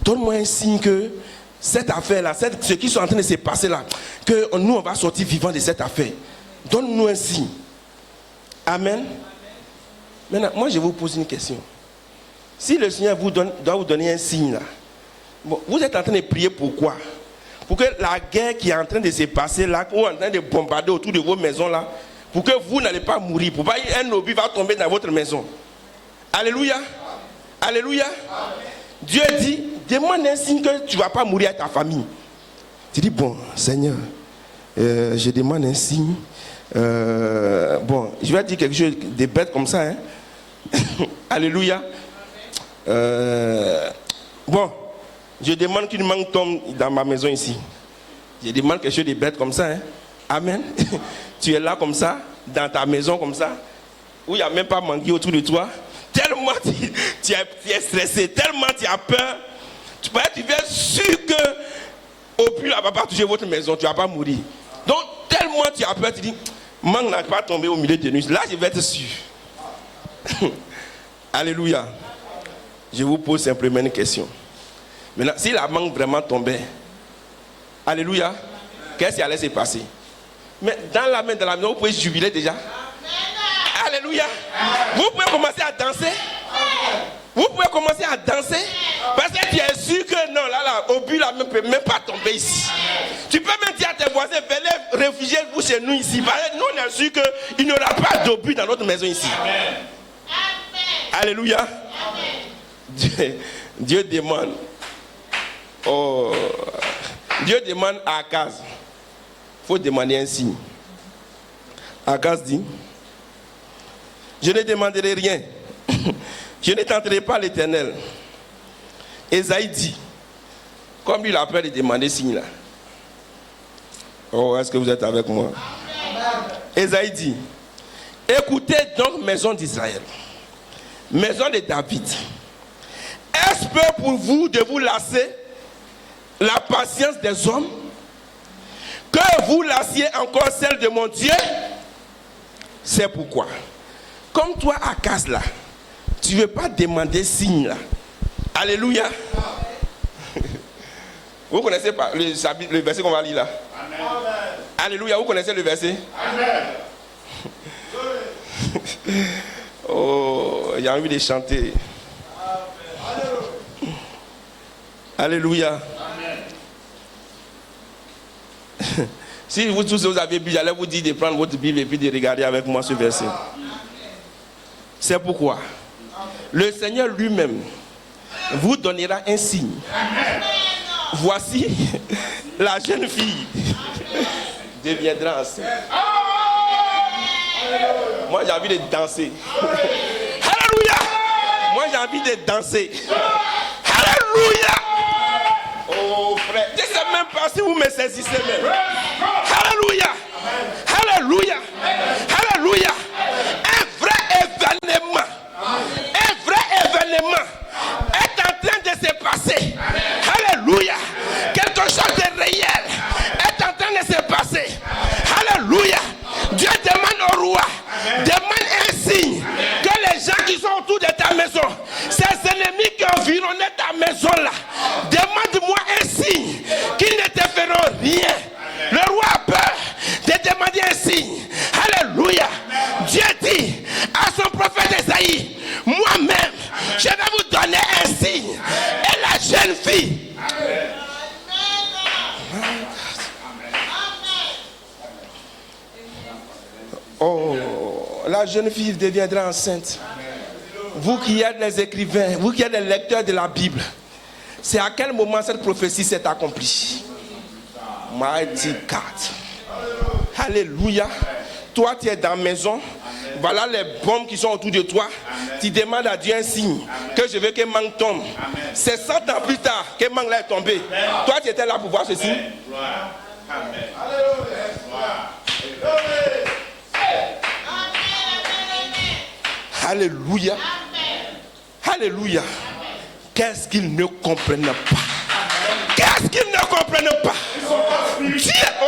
[SPEAKER 1] donne-moi un signe que cette affaire-là, ce qui est en train de se passer là, que nous on va sortir vivants de cette affaire. Donne-nous un signe. Amen. Maintenant, moi je vais vous poser une question. Si le Seigneur doit vous donner un signe là, bon, vous êtes en train de prier pourquoi? Pour que la guerre qui est en train de se passer là, ou en train de bombarder autour de vos maisons là, pour que vous n'allez pas mourir, pour pas un obus va tomber dans votre maison. Alléluia. Alléluia. Dieu dit, demande un signe que tu ne vas pas mourir à ta famille. Tu dis, bon, Seigneur, je demande un signe. Bon, je vais dire quelque chose de bête comme ça. Hein? Alléluia. Bon, je demande qu'une mangue tombe dans ma maison ici. Je demande quelque chose de bête comme ça. Hein? Amen. Tu es là comme ça, dans ta maison comme ça, où il n'y a même pas mangué autour de toi. Tellement tu es stressé, tellement tu as peur. Tu es sûr que au plus là, va pas toucher votre maison, tu ne vas pas mourir. Donc, tellement tu as peur, tu dis, mangue n'a pas tombé au milieu de nuit. Là, je vais être sûr. Alléluia. Je vous pose simplement une question. Maintenant, si la mangue vraiment tombait, alléluia, qu'est-ce qui allait se passer? Mais dans la maison, vous pouvez jubiler déjà. Amen. Alléluia. Amen. Vous pouvez commencer à danser. Amen. Vous pouvez commencer à danser. Parce que tu es sûr que non, là, au but, là, ne peut même pas tomber ici. Amen. Tu peux même dire à tes voisins, venez réfugier-vous chez nous ici. Parce que nous, on est sûr qu'il n'y aura pas d'obus dans notre maison ici. Amen. Alléluia. Amen. Dieu demande. Oh, Dieu demande à Akaz. Il faut demander un signe. Akaz dit, je ne demanderai rien. Je ne tenterai pas l'Éternel. Esaïe dit, comme il a peur de demander signe là. Oh, est-ce que vous êtes avec moi? Esaïe dit, écoutez donc, maison d'Israël, maison de David. Est-ce peu pour vous de vous lasser la patience des hommes, que vous lassiez encore celle de mon Dieu? C'est pourquoi, comme toi, Akaz là, tu ne veux pas demander signe là. Alléluia. Vous connaissez pas le verset qu'on va lire là? Amen. Alléluia. Vous connaissez le verset? Amen. Oh, il y a envie de chanter. Amen. Alléluia. Amen. Si vous tous vous avez bu, j'allais vous dire de prendre votre Bible et puis de regarder avec moi ce verset. C'est pourquoi le Seigneur lui-même vous donnera un signe. Amen. Voici, la jeune fille deviendra enceinte. Moi j'ai envie de danser. Alléluia. Moi j'ai envie de danser. Alléluia. Oh frère, je ne sais même pas si vous me saisissez même. Alléluia. Alléluia. Alléluia. Un vrai événement. Un vrai événement est en train de se passer. Alléluia. Quelque chose de réel est en train de se passer. Alléluia. Dieu demande au roi, demande un signe que les gens qui sont autour de ta maison, ces ennemis qui environnaient ta maison là, demande-moi un signe qu'ils ne te feront rien. Le roi a peur de demander un signe. Alléluia. Dieu dit à son prophète Esaïe, moi-même, je vais vous donner un signe. Et la jeune fille, oh, la jeune fille deviendra enceinte. Vous qui êtes les écrivains, vous qui êtes les lecteurs de la Bible, c'est à quel moment cette prophétie s'est accomplie? Mighty God. Alléluia. Toi, tu es dans la maison. Voilà les bombes qui sont autour de toi. Tu demandes à Dieu un signe que je veux que mangue tombe. C'est 100 ans plus tard que mangue là est tombé. Toi, tu étais là pour voir ce signe. Alléluia. Alléluia. Qu'est-ce qu'ils ne comprennent pas? Qu'est-ce qu'ils ne comprennent pas? Dieu, oh!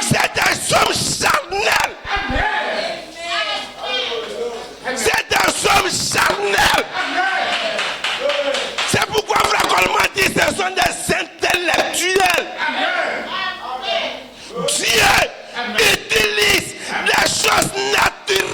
[SPEAKER 1] C'est un homme charnel. C'est un homme charnel. C'est pourquoi Frère Coleman dit ce sont des intellectuels. Dieu utilise les choses naturelles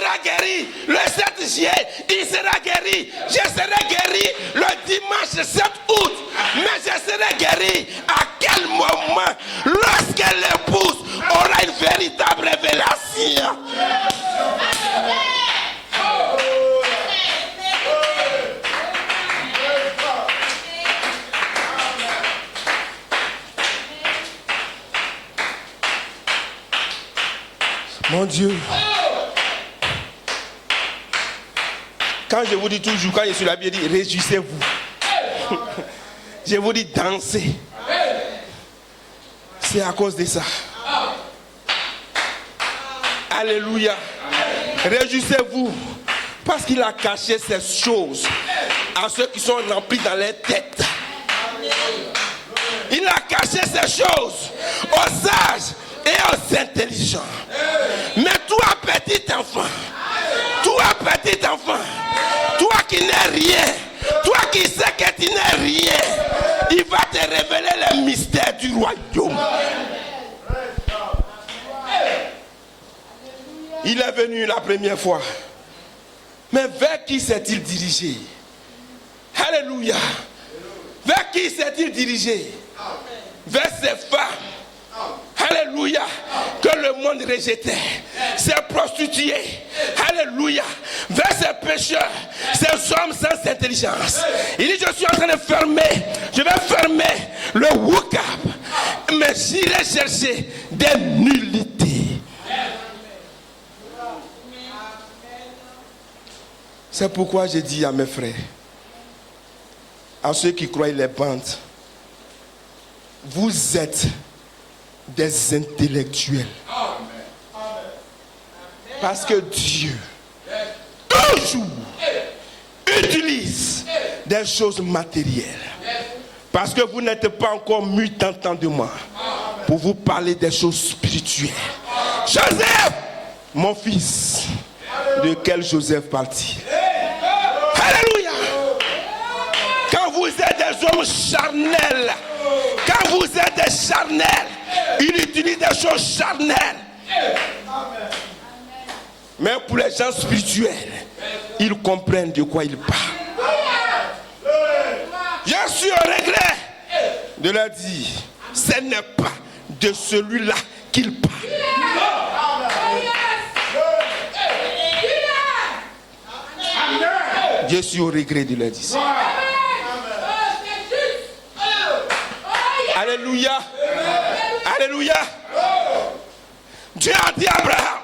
[SPEAKER 1] sera guéri le 7 juillet, il sera guéri. Je serai guéri le dimanche 7 août. Mais je serai guéri à quel moment? Lorsque l'épouse aura une véritable révélation. Mon Dieu. Quand je vous dis toujours, quand je suis là, je dis réjouissez-vous. Je vous dis dansez. C'est à cause de ça. Alléluia. Réjouissez-vous. Parce qu'il a caché ces choses à ceux qui sont remplis dans les têtes. Il a caché ces choses aux sages et aux intelligents. Mais toi, petit enfant, toi qui n'es rien, toi qui sais que tu n'es rien, il va te révéler les mystères du royaume. Il est venu la première fois. Mais vers qui s'est-il dirigé? Alléluia. Vers qui s'est-il dirigé? Vers ces femmes. Alléluia. Que le monde rejetait. Ces prostituées. Alléluia. Vers ces pécheurs. Ces hommes sans intelligence. Il dit, je suis en train de fermer. Je vais fermer le WOCAP. Mais j'irai chercher des nullités. C'est pourquoi je dis à mes frères, à ceux qui croient les bandes, vous êtes des intellectuels. Parce que Dieu toujours utilise des choses matérielles. Parce que vous n'êtes pas encore mûrs d'entendement pour vous parler des choses spirituelles. Joseph, mon fils, de quel Joseph partit? Alléluia. Quand vous êtes des hommes charnels, quand vous êtes des charnels, il utilise des choses charnelles. Mais pour les gens spirituels, ils comprennent de quoi ils parlent. Je suis au regret de leur dire, ce n'est pas de celui-là qu'il parle. Je suis au regret de leur dire. Alléluia. Alléluia. Dieu a dit à Abraham,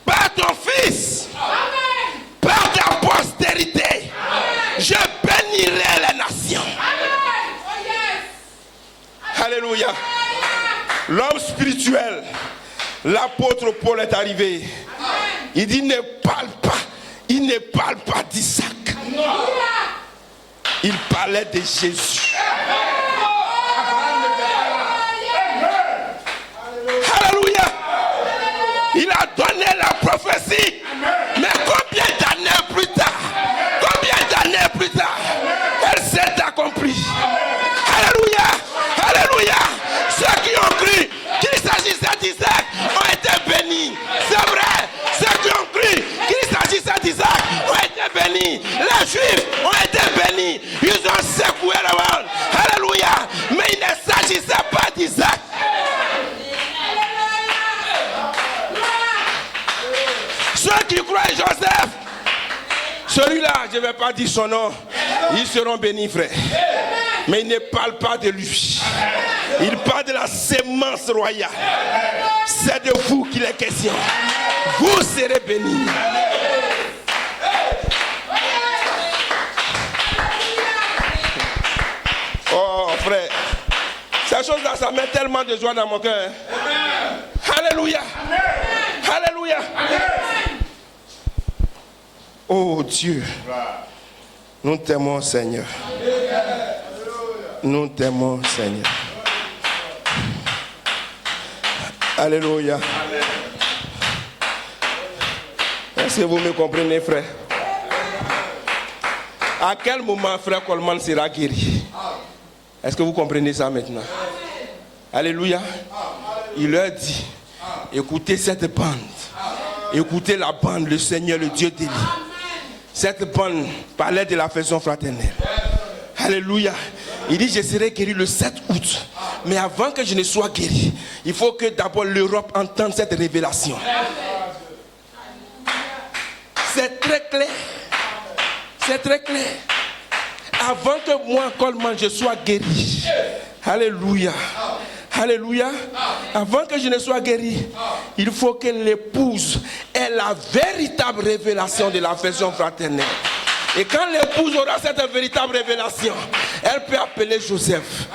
[SPEAKER 1] par ton fils, par ta postérité, je bénirai les nations. Alléluia. L'homme spirituel, l'apôtre Paul est arrivé. Il dit, ne parle pas d'Isaac. Il parlait de Jésus. Alléluia. Il a donné la prophétie. Mais combien d'années plus tard, elle s'est accomplie. Alléluia. Alléluia. Ceux qui ont cru qu'il s'agissait d'Isaac ont été bénis. C'est vrai. Ceux qui ont cru qu'il s'agissait d'Isaac ont été bénis. Les Juifs ont été bénis. Ils ont secoué le monde. Alléluia. Mais il ne s'agissait pas d'Isaac. Ceux qui croient Joseph, celui-là, je ne vais pas dire son nom, ils seront bénis, frère. Mais il ne parle pas de lui. Il parle de la sémence royale. C'est de vous qu'il est question. Vous serez bénis. Oh, frère. Cette chose-là, ça met tellement de joie dans mon cœur. Alléluia. Alléluia. Oh Dieu. Nous t'aimons, Seigneur. Nous t'aimons, Seigneur. Alléluia. Est-ce que vous me comprenez, frère? À quel moment frère Coleman sera guéri? Est-ce que vous comprenez ça maintenant? Alléluia. Il leur dit, écoutez cette bande. Écoutez la bande, le Seigneur, le Dieu d'Élie. Cette bande parlait de l'affection fraternelle. Alléluia. Il dit, je serai guéri le 7 août. Mais avant que je ne sois guéri, il faut que d'abord l'Europe entende cette révélation. C'est très clair. C'est très clair. Avant que moi, Coleman, je sois guéri. Alléluia. Alléluia. Avant que je ne sois guéri, il faut que l'épouse ait la véritable révélation de l'affection fraternelle. Et quand l'épouse aura cette véritable révélation, elle peut appeler Joseph.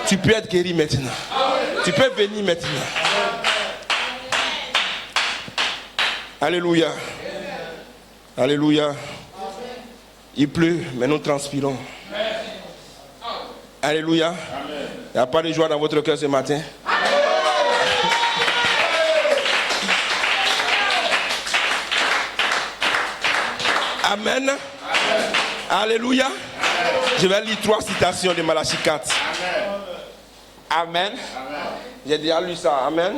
[SPEAKER 1] Tu peux être guéri maintenant. Tu peux venir maintenant. Alléluia. Alléluia. Il pleut, mais nous transpirons. Alléluia. Il n'y a pas de joie dans votre cœur ce matin. Amen. Alléluia. Je vais lire 3 citations de Malachie 4. Amen. J'ai déjà lu ça. Amen.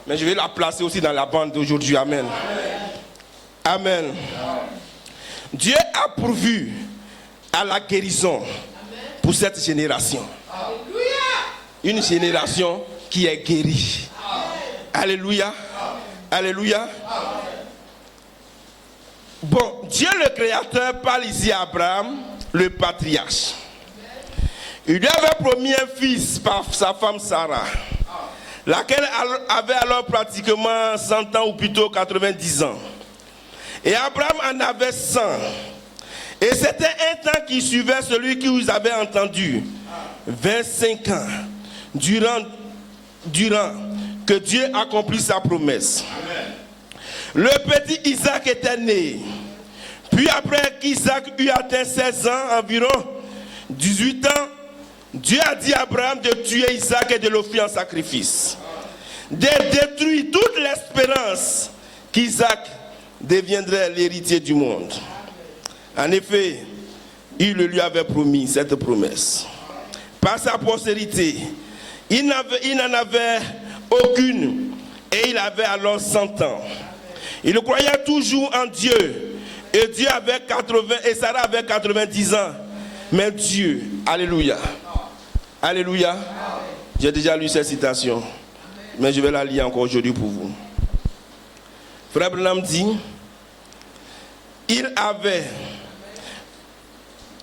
[SPEAKER 1] Mais je vais la placer aussi dans la bande d'aujourd'hui. Amen. Amen. Dieu a pourvu à la guérison pour cette génération. Une génération qui est guérie. Alléluia. Alléluia. Bon, Dieu le Créateur parle ici à Abraham, le patriarche. Il lui avait promis un fils par sa femme Sarah, laquelle avait alors pratiquement 100 ans ou plutôt 90 ans. Et Abraham en avait 100. Et c'était un temps qui suivait celui qui vous avait entendu. 25 ans. Durant que Dieu accomplit sa promesse. Amen. Le petit Isaac était né. Puis après qu'Isaac eut atteint 16 ans, environ 18 ans, Dieu a dit à Abraham de tuer Isaac et de l'offrir en sacrifice. De détruire toute l'espérance qu'Isaac deviendrait l'héritier du monde. En effet, il lui avait promis cette promesse. Par sa postérité, il n'en avait aucune et il avait alors 100 ans. Il croyait toujours en Dieu et Dieu avait 80 et Sarah avait 90 ans. Mais Dieu, alléluia, alléluia. J'ai déjà lu cette citation, mais je vais la lire encore aujourd'hui pour vous. Frère Branham dit,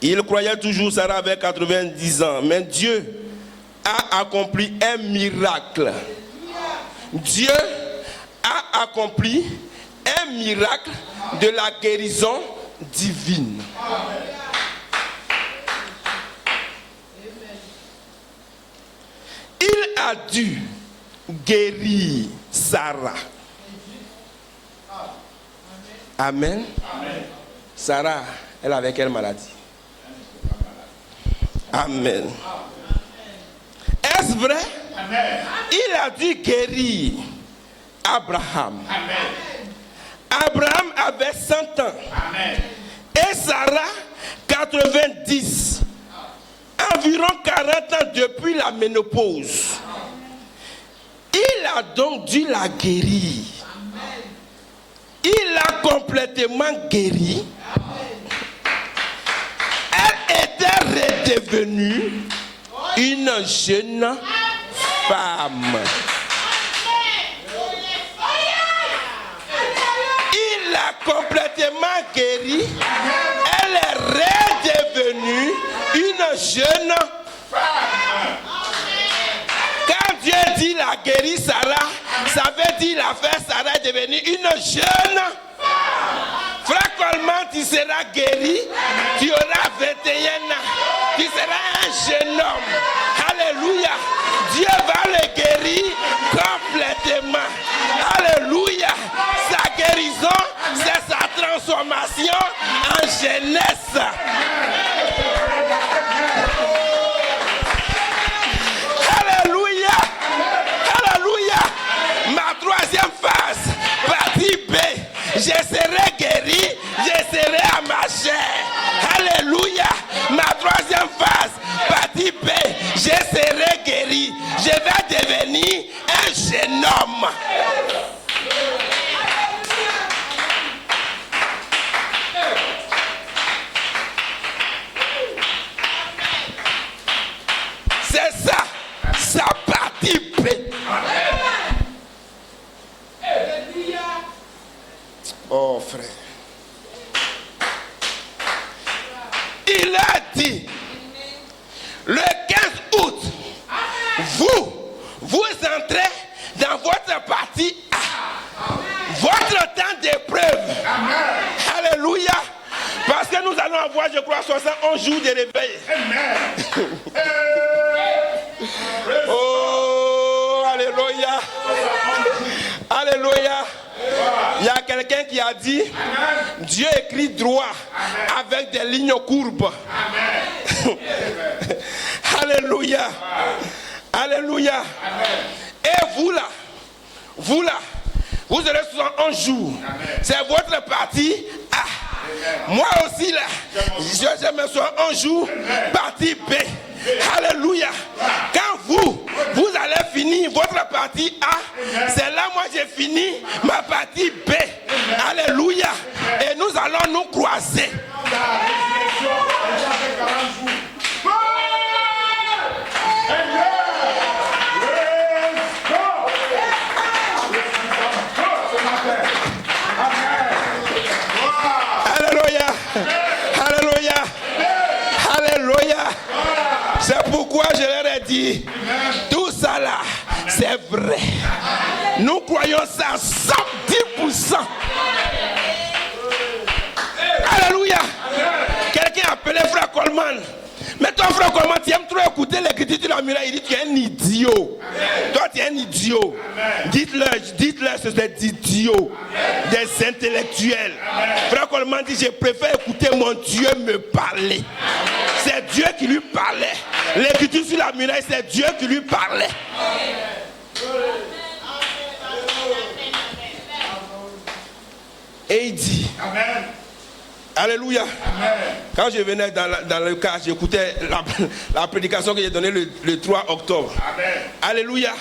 [SPEAKER 1] il croyait toujours, Sarah avait 90 ans, mais Dieu a accompli un miracle. Dieu a accompli un miracle de la guérison divine. Il a dû guérir Sarah. Amen. Sarah, elle avait quelle maladie? Amen. Est-ce vrai? Amen. Il a dû guérir Abraham. Amen. Abraham avait 100 ans. Amen. Et Sarah, 90. Environ 40 ans depuis la ménopause. Il a donc dû la guérir. Amen. Il l'a complètement guérie. Elle était redevenue une jeune femme. Il l'a complètement guérie. Elle est redevenue une jeune femme. Quand Dieu dit la guérir Sarah, ça veut dire la faire Sarah est devenue une jeune femme. Frère Coleman, tu seras guéri, tu auras 21 ans, tu seras un jeune homme. Alléluia. Dieu va le guérir complètement. Alléluia. Sa guérison, c'est sa transformation en jeunesse. Alléluia. Alléluia. Ma troisième phase, partie B. Je serai guéri, je serai à ma chair. Alléluia. Ma troisième phase, partie B. Je serai guéri. Je vais devenir un jeune homme. sa partie B. Oh frère. Il a dit, le 15 août, vous entrez dans votre partie A. Votre temps d'épreuve. Alléluia. Parce que nous allons avoir, je crois, 71 jours de réveil. Oh, alléluia. Alléluia. Il y a quelqu'un qui a dit, Dieu écrit droit avec des lignes courbes. Alléluia. Alléluia. Et vous là, vous aurez 71 jours. C'est votre partie A. Moi aussi là, je me sois un jour partie B. Alléluia. Quand vous allez finir votre partie A, c'est là moi j'ai fini ma partie B. Alléluia. Et nous allons nous croiser. Alléluia. Alléluia. C'est pourquoi je leur ai dit, tout ça là, c'est vrai. Nous croyons ça à 110%. Alléluia. Quelqu'un a appelé frère Coleman. Mais toi, frère Coleman, tu aimes trop écouter l'écriture de la muraille. Il dit, tu es un idiot. Toi, tu es un idiot. Dites-leur, c'est des idiots, des intellectuels. Frère Coleman dit, je préfère écouter mon Dieu me parler. C'est Dieu qui lui parlait. L'écriture sur la muraille, c'est Dieu qui lui parlait. Et il dit, Amen. Alléluia. Amen. Quand je venais dans le cas, j'écoutais la prédication que j'ai donnée le 3 octobre. Amen. Alléluia. Amen.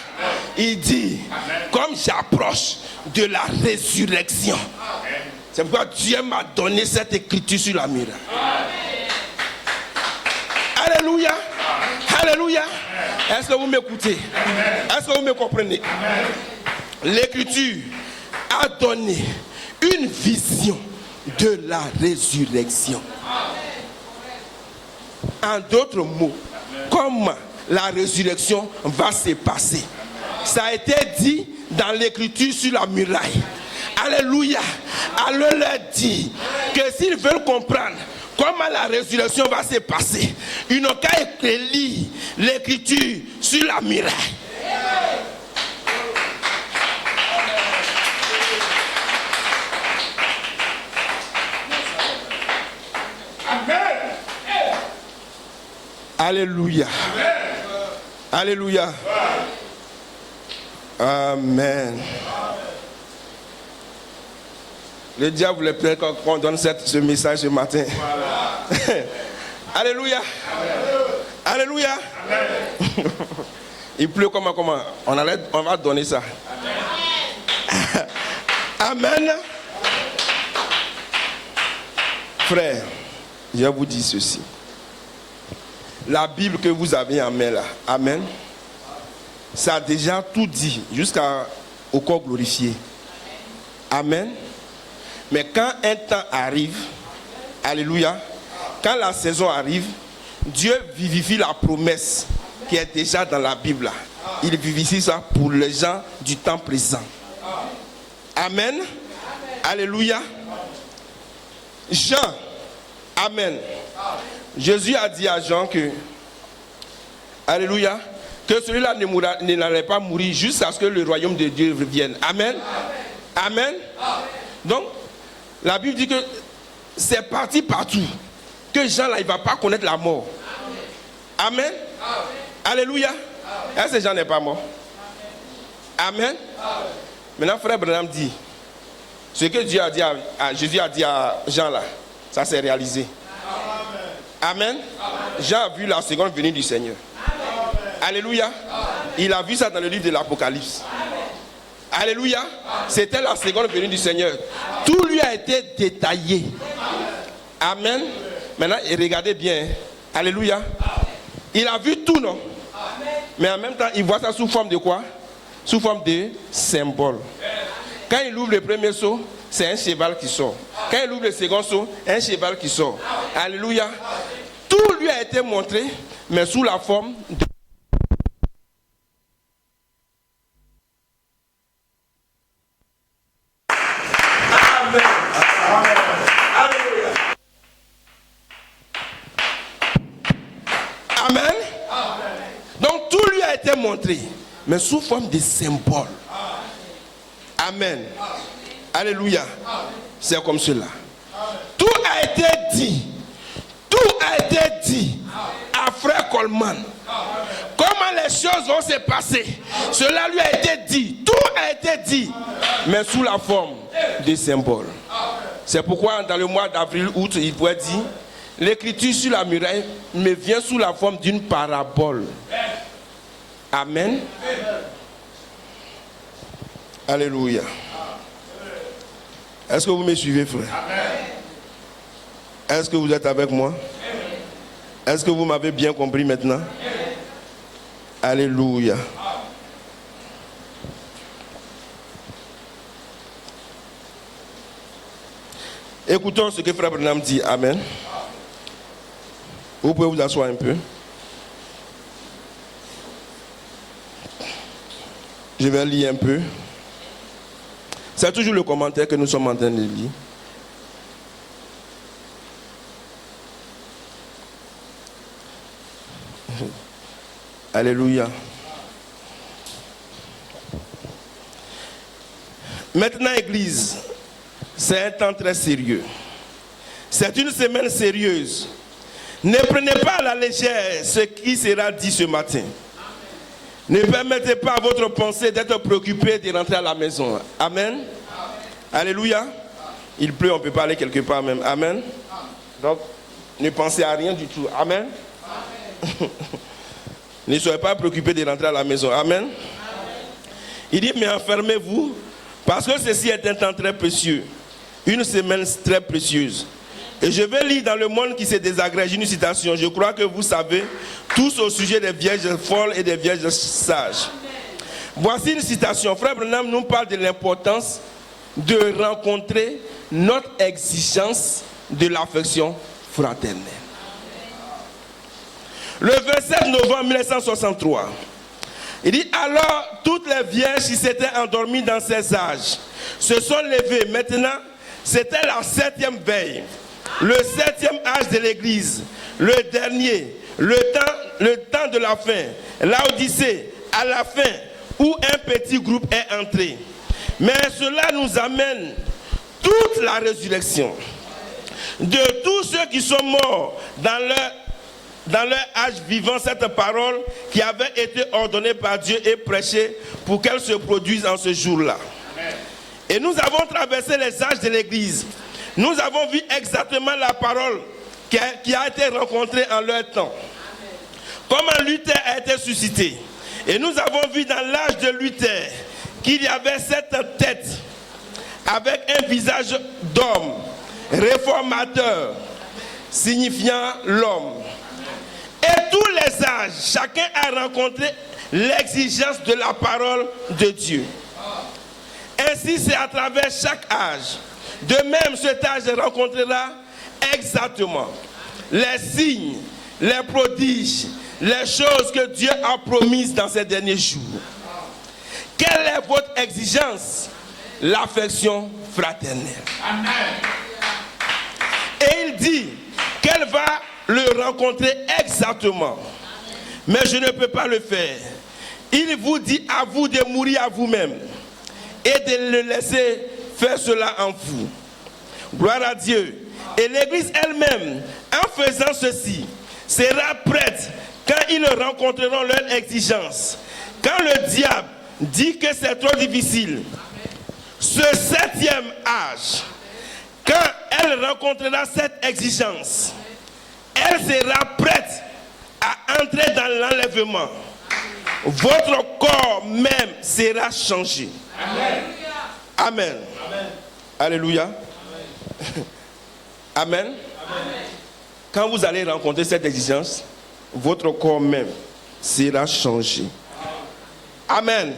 [SPEAKER 1] Il dit, Amen. Comme j'approche de la résurrection, Amen. C'est pourquoi Dieu m'a donné cette écriture sur la muraille. Alléluia. Alléluia. Est-ce que vous m'écoutez? Est-ce que vous me comprenez? L'écriture a donné une vision de la résurrection. En d'autres mots, comment la résurrection va se passer. Ça a été dit dans l'écriture sur la muraille. Alléluia. Alors leur dit que s'ils veulent comprendre comment la résurrection va se passer, ils n'ont qu'à lire l'écriture sur la muraille. Alléluia. Alléluia. Amen. Le diable voulait peut-être qu'on donne ce message ce matin. Alléluia. Alléluia. Il pleut comment? On va donner ça. Amen. Frère, je vous dis ceci. La Bible que vous avez en main là, Amen, ça a déjà tout dit jusqu'au corps glorifié. Amen. Mais quand un temps arrive, alléluia, quand la saison arrive, Dieu vivifie la promesse qui est déjà dans la Bible là. Il vivifie ça pour les gens du temps présent. Amen. Alléluia. Jean, Amen. Jésus a dit à Jean que, alléluia, que celui-là n'allait pas mourir jusqu'à ce que le royaume de Dieu revienne. Amen. Amen. Donc, la Bible dit que c'est parti partout. Que Jean là, il ne va pas connaître la mort. Amen. Alléluia. Est-ce que Jean n'est pas mort? Amen. Maintenant, frère Branham dit, ce que Dieu a dit Jésus a dit à Jean là, ça s'est réalisé. Amen. Jean a vu la seconde venue du Seigneur. Alléluia. Il a vu ça dans le livre de l'Apocalypse. Alléluia. C'était la seconde venue du Seigneur. Tout lui a été détaillé. Amen. Maintenant, regardez bien. Alléluia. Il a vu tout, non? Mais en même temps, il voit ça sous forme de quoi? Sous forme de symbole. Quand il ouvre le premier seau, c'est un cheval qui sort. Quand il ouvre le second seau, un cheval qui sort. Alléluia. Tout lui a été montré, mais sous la forme de... Amen. Amen. Donc tout lui a été montré, mais sous forme de symbole. Amen. Alléluia. C'est comme cela. Tout a été dit. Tout a été dit à frère Coleman. Comment les choses vont se passer. Cela lui a été dit. Tout a été dit, mais sous la forme de symbole. C'est pourquoi dans le mois d'avril, août, il pourrait dire, l'écriture sur la muraille me vient sous la forme d'une parabole. Amen. Alléluia. Est-ce que vous me suivez, frère? Est-ce que vous êtes avec moi? Est-ce que vous m'avez bien compris maintenant? Alléluia. Écoutons ce que frère Branham dit. Amen. Vous pouvez vous asseoir un peu. Je vais lire un peu. C'est toujours le commentaire que nous sommes en train de lire. Alléluia. Maintenant, Église, c'est un temps très sérieux. C'est une semaine sérieuse. Ne prenez pas à la légère ce qui sera dit ce matin. Ne permettez pas à votre pensée d'être préoccupé de rentrer à la maison. Amen. Alléluia. Il pleut, on ne peut pas aller quelque part même. Amen. Donc, ne pensez à rien du tout. Amen. Ne soyez pas préoccupés de rentrer à la maison. Amen. Il dit, mais enfermez-vous, parce que ceci est un temps très précieux. Une semaine très précieuse. Et je vais lire dans le monde qui se désagrège une citation. Je crois que vous savez tous au sujet des vierges folles et des vierges sages. Voici une citation. Frère Branham nous parle de l'importance de rencontrer notre exigence de l'affection fraternelle. Le 27 novembre 1963, il dit, alors toutes les vierges qui s'étaient endormies dans ces âges se sont levées. Maintenant, c'était la 7e veille. Le 7e âge de l'église, le dernier, le temps de la fin, l'Odyssée, à la fin, où un petit groupe est entré. Mais cela nous amène toute la résurrection de tous ceux qui sont morts dans leur âge vivant, cette parole qui avait été ordonnée par Dieu et prêchée pour qu'elle se produise en ce jour-là. Et nous avons traversé les âges de l'église. Nous avons vu exactement la parole qui a été rencontrée en leur temps. Comment Luther a été suscité. Et nous avons vu dans l'âge de Luther qu'il y avait cette tête avec un visage d'homme, réformateur, signifiant l'homme. Et tous les âges, chacun a rencontré l'exigence de la parole de Dieu. Ainsi, c'est à travers chaque âge. De même, cet âge rencontrera exactement les signes, les prodiges, les choses que Dieu a promises dans ces derniers jours. Quelle est votre exigence? L'affection fraternelle. Amen. Et il dit qu'elle va le rencontrer exactement. Mais je ne peux pas le faire. Il vous dit à vous de mourir à vous-même et de le laisser faire cela en vous. Gloire à Dieu. Et l'Église elle-même, en faisant ceci, sera prête quand ils rencontreront leur exigence. Quand le diable dit que c'est trop difficile, ce 7e âge, quand elle rencontrera cette exigence, elle sera prête à entrer dans l'enlèvement. Votre corps même sera changé. Amen. Amen. Amen. Alléluia. Amen. Amen. Quand vous allez rencontrer cette exigence, votre corps même sera changé. Amen.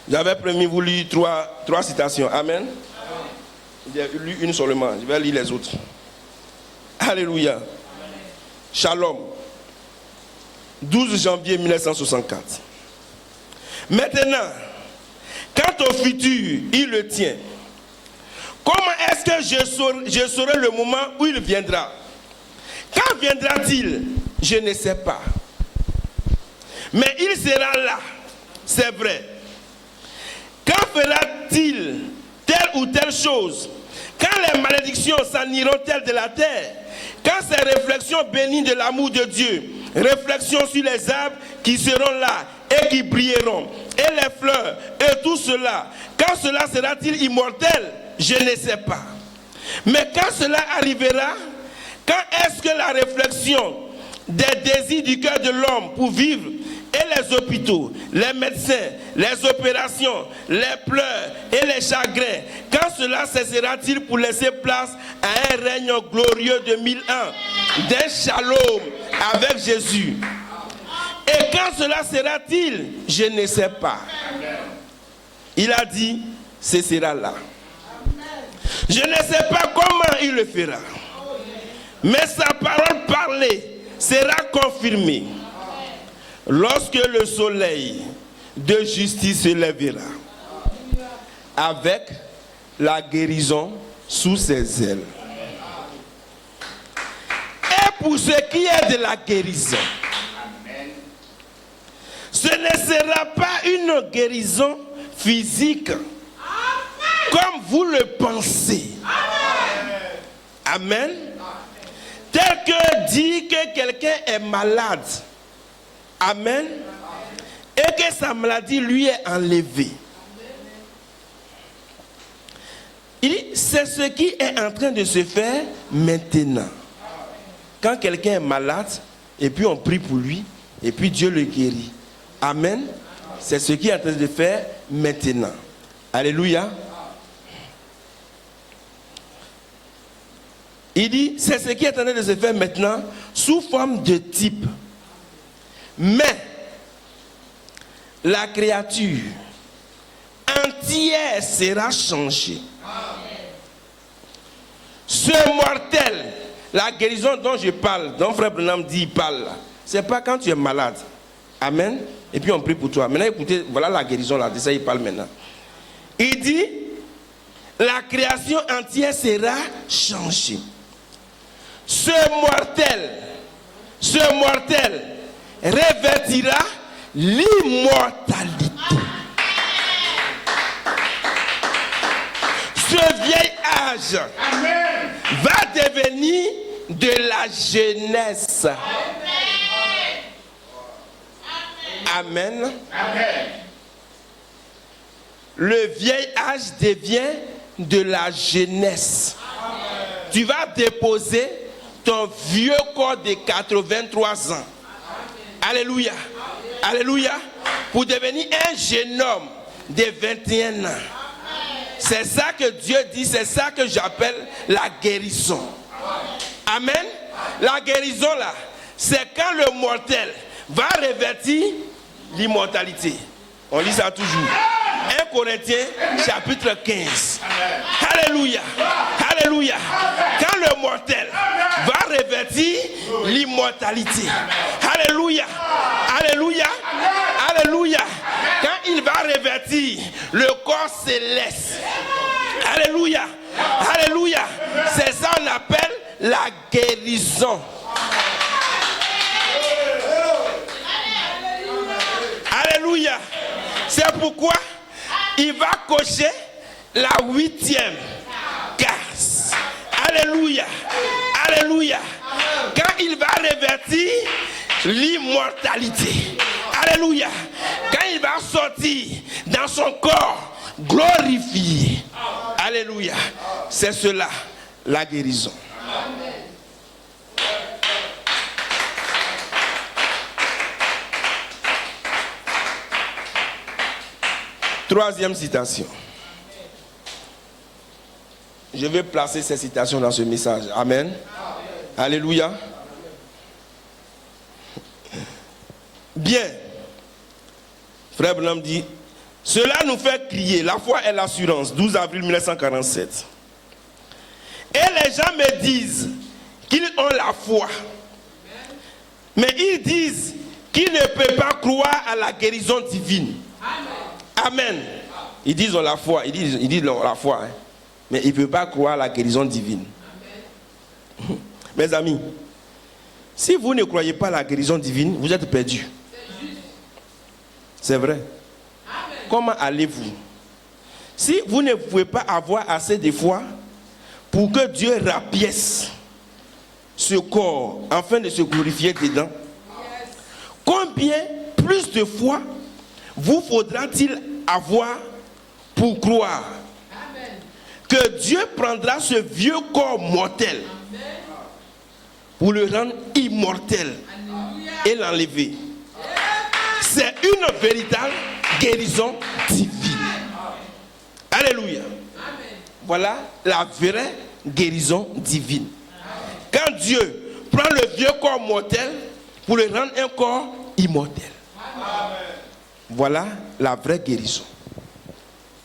[SPEAKER 1] J'avais promis vous lire trois citations. Amen. J'ai lu une seulement. Je vais lire les autres. Alléluia. Shalom. 12 janvier 1964. Maintenant, quant au futur, il le tient. Comment est-ce que je saurai le moment où il viendra? Quand viendra-t-il? Je ne sais pas. Mais il sera là, c'est vrai. Quand fera-t-il telle ou telle chose? Quand les malédictions s'en iront-elles de la terre? Quand ces réflexions bénies de l'amour de Dieu, réflexions sur les arbres qui seront là et qui brilleront, et les fleurs, et tout cela, quand cela sera-t-il immortel? Je ne sais pas. Mais quand cela arrivera, quand est-ce que la réflexion des désirs du cœur de l'homme pour vivre, et les hôpitaux, les médecins, les opérations, les pleurs et les chagrins, quand cela cessera-t-il pour laisser place à un règne glorieux de 1000 ans, d'un shalom avec Jésus? Et quand cela sera-t-il? Je ne sais pas. Il a dit, ce sera là. Je ne sais pas comment il le fera, mais sa parole parlée sera confirmée lorsque le soleil de justice se lèvera, avec la guérison sous ses ailes. Et pour ce qui est de la guérison, ce ne sera pas une guérison physique comme vous le pensez. Amen. Tel que dit que quelqu'un est malade. Amen. Et que sa maladie lui est enlevée. Il dit, c'est ce qui est en train de se faire maintenant. Quand quelqu'un est malade, et puis on prie pour lui, et puis Dieu le guérit. Amen. C'est ce qui est en train de se faire maintenant. Alléluia. Il dit, c'est ce qui est en train de se faire maintenant sous forme de type. Mais la créature entière sera changée. Ce mortel, la guérison dont je parle, dont Frère Branham dit, il parle, c'est pas quand tu es malade. Amen. Et puis on prie pour toi. Maintenant écoutez, voilà la guérison là, de ça il parle maintenant. Il dit, la création entière sera changée. Ce mortel revêtira l'immortalité. Ce vieil âge va devenir de la jeunesse. Amen. Le vieil âge devient de la jeunesse. Tu vas déposer ton vieux corps de 83 ans. Alléluia. Alléluia. Pour devenir un jeune homme de 21 ans. C'est ça que Dieu dit, c'est ça que j'appelle la guérison. Amen. La guérison là, c'est quand le mortel va revêtir l'immortalité. On lit ça toujours. 1 Corinthiens chapitre 15. Alléluia. Alléluia. Quand le mortel va revêtir l'immortalité. Alléluia. Alléluia. Alléluia. Quand il va revêtir le corps céleste. Alléluia. Alléluia. C'est ça qu'on appelle la guérison. Alléluia. C'est pourquoi il va cocher la 8e case. Alléluia. Alléluia. Quand il va revêtir l'immortalité. Alléluia. Quand il va sortir dans son corps glorifié. Alléluia. C'est cela, la guérison. Troisième citation. Je vais placer ces citations dans ce message. Amen. Alléluia. Bien. Frère Branham dit, cela nous fait crier, la foi est l'assurance, 12 avril 1947. Et les gens me disent qu'ils ont la foi. Mais ils disent qu'ils ne peuvent pas croire à la guérison divine. Amen. Ils disent on la foi, ils disent la foi, hein. Mais ils ne peuvent pas croire à la guérison divine. Amen. Mes amis, si vous ne croyez pas à la guérison divine, vous êtes perdus. C'est vrai. Amen. Comment allez-vous? Si vous ne pouvez pas avoir assez de foi pour que Dieu rapièce ce corps afin de se glorifier dedans, combien plus de foi vous faudra-t-il avoir pour croire que Dieu prendra ce vieux corps mortel pour le rendre immortel et l'enlever? C'est une véritable guérison divine. Alléluia. Voilà la vraie guérison divine. Quand Dieu prend le vieux corps mortel pour le rendre un corps immortel. Voilà la vraie guérison.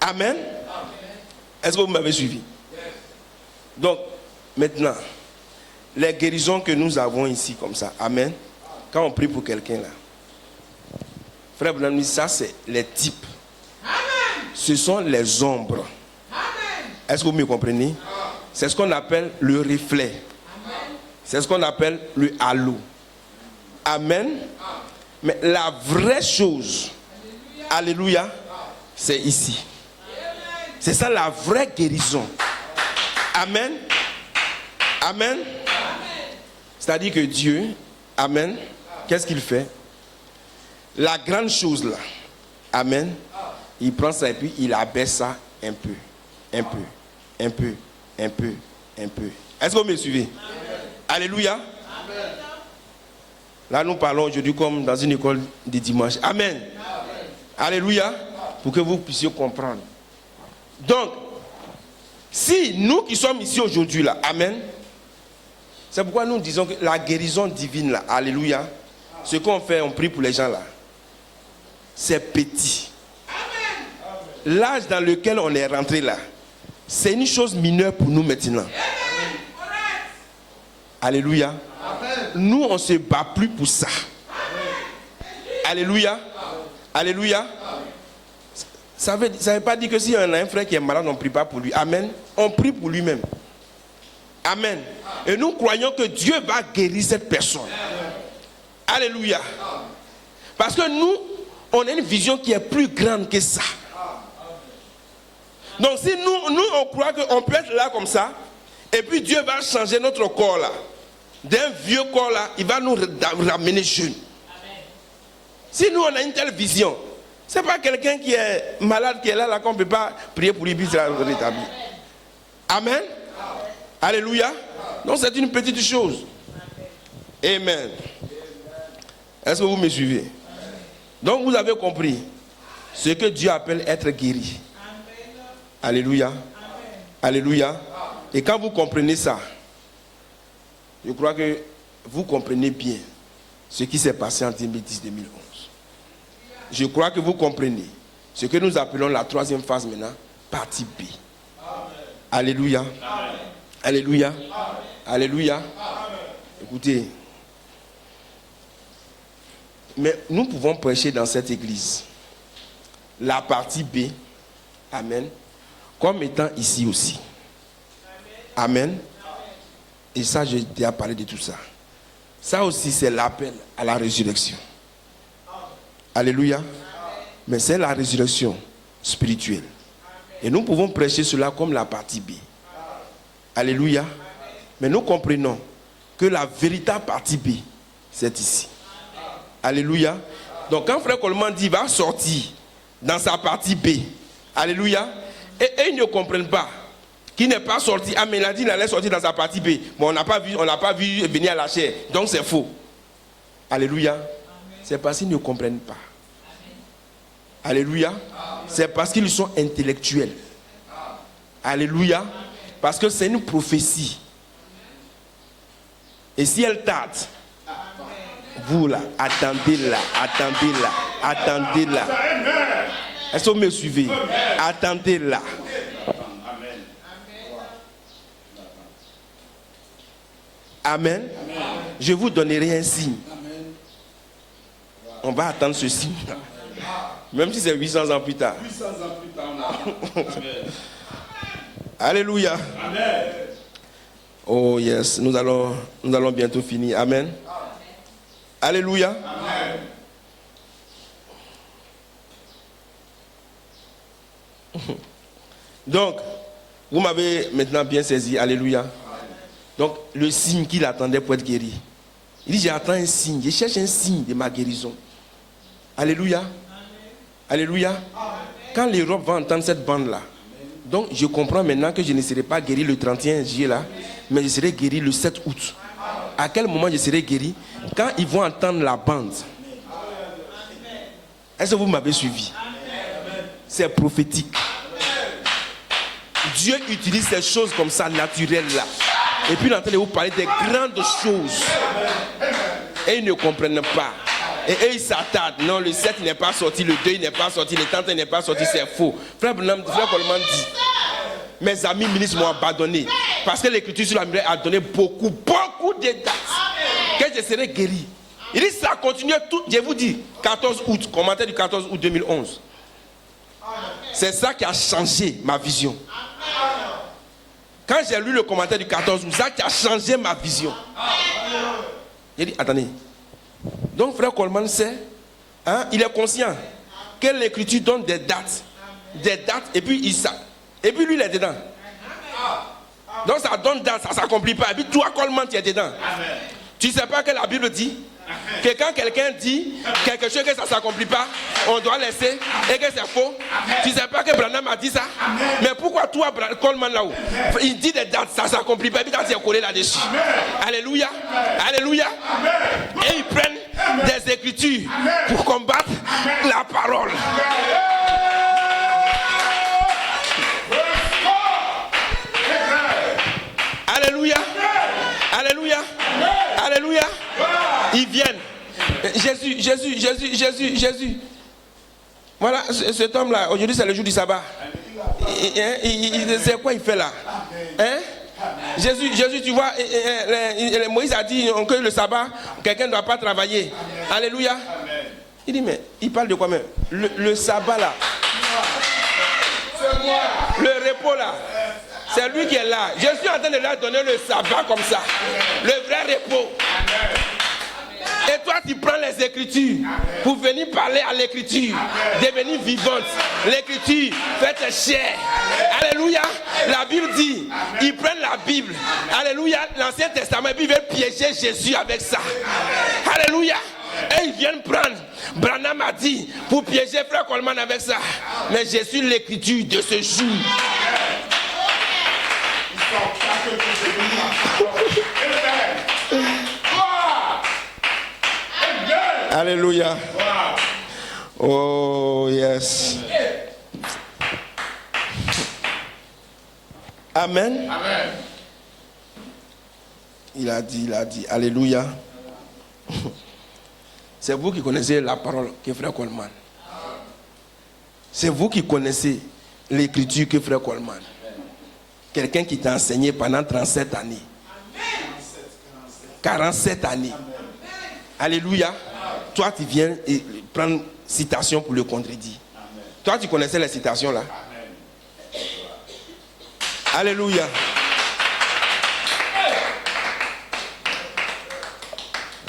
[SPEAKER 1] Amen. Est-ce que vous m'avez suivi? Donc, maintenant, les guérisons que nous avons ici comme ça. Amen. Quand on prie pour quelqu'un là. Frère Branham, ça c'est les types. Amen. Ce sont les ombres. Amen. Est-ce que vous me comprenez? C'est ce qu'on appelle le reflet. Amen. C'est ce qu'on appelle le halo. Amen. Mais la vraie chose, alléluia, c'est ici. C'est ça la vraie guérison. Amen. Amen. C'est-à-dire que Dieu, amen, qu'est-ce qu'il fait? La grande chose là, amen, il prend ça et puis il abaisse ça un peu, un peu, un peu, un peu, un peu. Est-ce que vous me suivez? Amen. Alléluia. Amen. Là nous parlons aujourd'hui comme dans une école de dimanche. Amen. Amen. Alléluia. Pour que vous puissiez comprendre. Donc, si nous qui sommes ici aujourd'hui là, amen, c'est pourquoi nous disons que la guérison divine là, alléluia, ce qu'on fait, on prie pour les gens là, c'est petit. Amen. L'âge dans lequel on est rentré là, c'est une chose mineure pour nous maintenant. Amen. Alléluia. Amen. Nous, on ne se bat plus pour ça. Amen. Alléluia. Amen. Alléluia. Amen. Ça veut pas dire que si on a un frère qui est malade, on ne prie pas pour lui. Amen. On prie pour lui-même. Amen. Et nous croyons que Dieu va guérir cette personne. Amen. Alléluia. Parce que nous, on a une vision qui est plus grande que ça. Donc si nous on croit qu'on peut être là comme ça, et puis Dieu va changer notre corps là. D'un vieux corps là, il va nous ramener jeune. Si nous on a une telle vision, c'est pas quelqu'un qui est malade qui est là qu'on ne peut pas prier pour lui puis se rétablir. Amen. Alléluia. Donc c'est une petite chose. Amen. Est-ce que vous me suivez? Donc vous avez compris ce que Dieu appelle être guéri. Alléluia. Amen. Alléluia. Et quand vous comprenez ça, je crois que vous comprenez bien ce qui s'est passé en 2010-2011. Je crois que vous comprenez ce que nous appelons la troisième phase maintenant, partie B. Amen. Alléluia. Amen. Alléluia. Amen. Alléluia. Amen. Écoutez, mais nous pouvons prêcher dans cette église la partie B, amen, comme étant ici aussi. Amen. Amen. Et ça, j'ai déjà parlé de tout ça. Ça aussi, c'est l'appel à la résurrection. Alléluia. Amen. Mais c'est la résurrection spirituelle. Amen. Et nous pouvons prêcher cela comme la partie B. Alléluia. Amen. Mais nous comprenons que la véritable partie B, c'est ici. Amen. Alléluia. Donc quand Frère Coleman dit va sortir dans sa partie B, alléluia, et ils ne comprennent pas qu'il n'est pas sorti. Ah, mais il a dit qu'il allait sortir dans sa partie B. Mais on n'a pas vu venir à la chair. Donc c'est faux. Alléluia. Amen. C'est parce qu'ils ne comprennent pas. Amen. Alléluia. Amen. C'est parce qu'ils sont intellectuels. Amen. Alléluia. Amen. Parce que c'est une prophétie. Et si elle tarde, Vous là, attendez là, attendez là, attendez là. Est-ce que vous me suivez? Attendez là. Amen. Je vous donnerai un signe. On va attendre ce signe. Même si c'est 800 ans plus tard. 800 ans plus tard. Alléluia. Amen. Oh yes, nous allons bientôt finir. Amen. Alléluia. Amen. Donc, vous m'avez maintenant bien saisi. Alléluia. Donc, le signe qu'il attendait pour être guéri. Il dit, j'attends un signe. Je cherche un signe de ma guérison. Alléluia. Amen. Alléluia. Amen. Quand l'Europe va entendre cette bande-là, donc je comprends maintenant que je ne serai pas guéri le 31 juillet là, mais je serai guéri le 7 août. À quel moment je serai guéri? Quand ils vont entendre la bande. Est-ce que vous m'avez suivi? C'est prophétique. Dieu utilise ces choses comme ça, naturelles là. Et puis il est en train de vous parler des grandes choses. Et ils ne comprennent pas. Et eux ils s'attardent. Non, le 7 n'est pas sorti, le 2 n'est pas sorti, le 30 n'est pas sorti, c'est faux. Frère Coleman dit, mes amis ministres m'ont abandonné. Parce que l'écriture sur la muraille a donné beaucoup de dates. Que je serai guéri. Il dit ça continue tout. Je vous dis, 14 août, commentaire du 14 août 2011. C'est ça qui a changé ma vision. Quand j'ai lu le commentaire du 14 août, ça qui a changé ma vision. J'ai dit, attendez. Donc frère Coleman sait, hein, il est conscient que l'écriture donne des dates, et puis lui il est dedans. Donc ça donne date, ça ne s'accomplit pas. Et puis toi Coleman tu es dedans. Tu ne sais pas que la Bible dit que quand quelqu'un dit quelque chose que ça ne s'accomplit pas, on doit laisser et que c'est faux. Tu ne sais pas que Branham a dit ça. Mais pourquoi toi Coleman là-haut, il dit des dates, ça ne s'accomplit pas, et puis quand tu es collé là-dessus. Alléluia. Alléluia. Et ils prennent des écritures pour combattre la parole. Alléluia. Alléluia. Alléluia. Ils viennent. Jésus. Voilà, cet homme-là, aujourd'hui c'est le jour du sabbat. C'est quoi il fait là? Hein? Jésus, tu vois, Moïse a dit que le sabbat, quelqu'un ne doit pas travailler. Alléluia. Il dit, mais il parle de quoi même? Le sabbat là. Le repos là. C'est lui qui est là. Je suis en train de leur donner le sabbat comme ça. Le vrai repos. Et toi, tu prends les écritures pour venir parler à l'écriture, devenir vivante. L'écriture, faites chair. Alléluia. La Bible dit, ils prennent la Bible. Alléluia. L'Ancien Testament, et puis ils veulent piéger Jésus avec ça. Alléluia. Et ils viennent prendre. Branham a dit, pour piéger frère Coleman avec ça. Mais je suis l'écriture de ce jour. Alléluia. Oh yes. Amen. Amen. Il a dit. Alléluia. C'est vous qui connaissez la parole que frère Coleman. C'est vous qui connaissez l'écriture que frère Coleman. Quelqu'un qui t'a enseigné pendant 37 années. 47 années. Alléluia. Toi, tu viens et prendre citation pour le contredire. Toi, tu connaissais les citations là. Alléluia.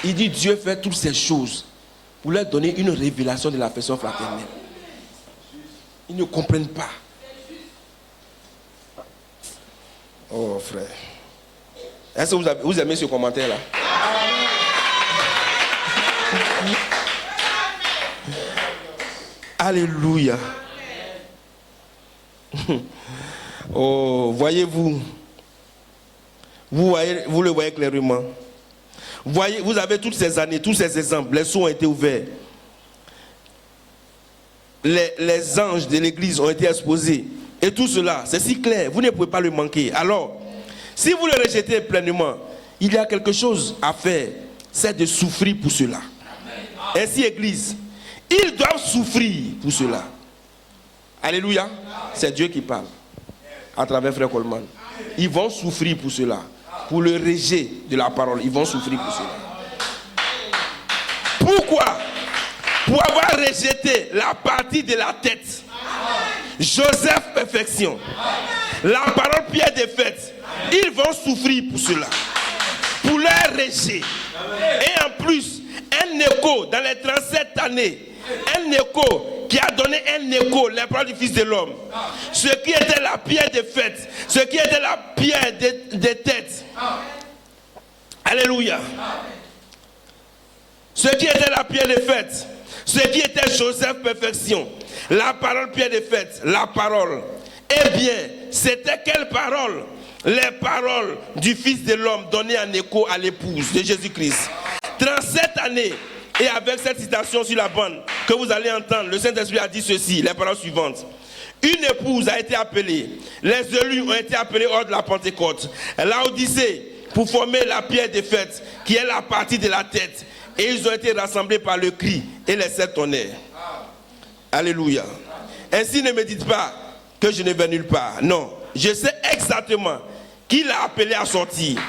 [SPEAKER 1] Il dit Dieu fait toutes ces choses pour leur donner une révélation de l'affection fraternelle. Ils ne comprennent pas. Oh frère. Est-ce que vous aimez ce commentaire là? Alléluia. Oh, voyez-vous. Vous le voyez clairement. Voyez, vous avez toutes ces années, tous ces exemples. Les sceaux ont été ouverts. Les anges de l'église ont été exposés. Et tout cela, c'est si clair. Vous ne pouvez pas le manquer. Alors, si vous le rejetez pleinement, il y a quelque chose à faire c'est de souffrir pour cela. Ainsi, Église, ils doivent souffrir pour cela. Alléluia. C'est Dieu qui parle à travers Frère Coleman. Ils vont souffrir pour cela. Pour le rejet de la parole, ils vont souffrir pour cela. Pourquoi? Pour avoir rejeté la partie de la tête. Joseph, perfection. La parole, pierre de fête. Ils vont souffrir pour cela. Pour leur rejet. Et en plus, un écho dans les 37 années. Un écho qui a donné un écho, les paroles du Fils de l'homme. Ce qui était la pierre de fête. Ce qui était la pierre de tête. Alléluia. Ce qui était la pierre de fête. Ce qui était Joseph, perfection. La parole, pierre de fête. La parole. Eh bien, c'était quelle parole? Les paroles du Fils de l'homme données en écho à l'épouse de Jésus-Christ. 37 années. Et avec cette citation sur la bande que vous allez entendre, le Saint-Esprit a dit ceci, les paroles suivantes. Une épouse a été appelée. Les élus ont été appelés hors de la Pentecôte. Laodicée, pour former la pierre de fête, qui est la partie de la tête. Et ils ont été rassemblés par le cri et les 7 tonnerres. Alléluia. Ainsi ne me dites pas que je ne vais nulle part. Non, je sais exactement qui l'a appelé à sortir.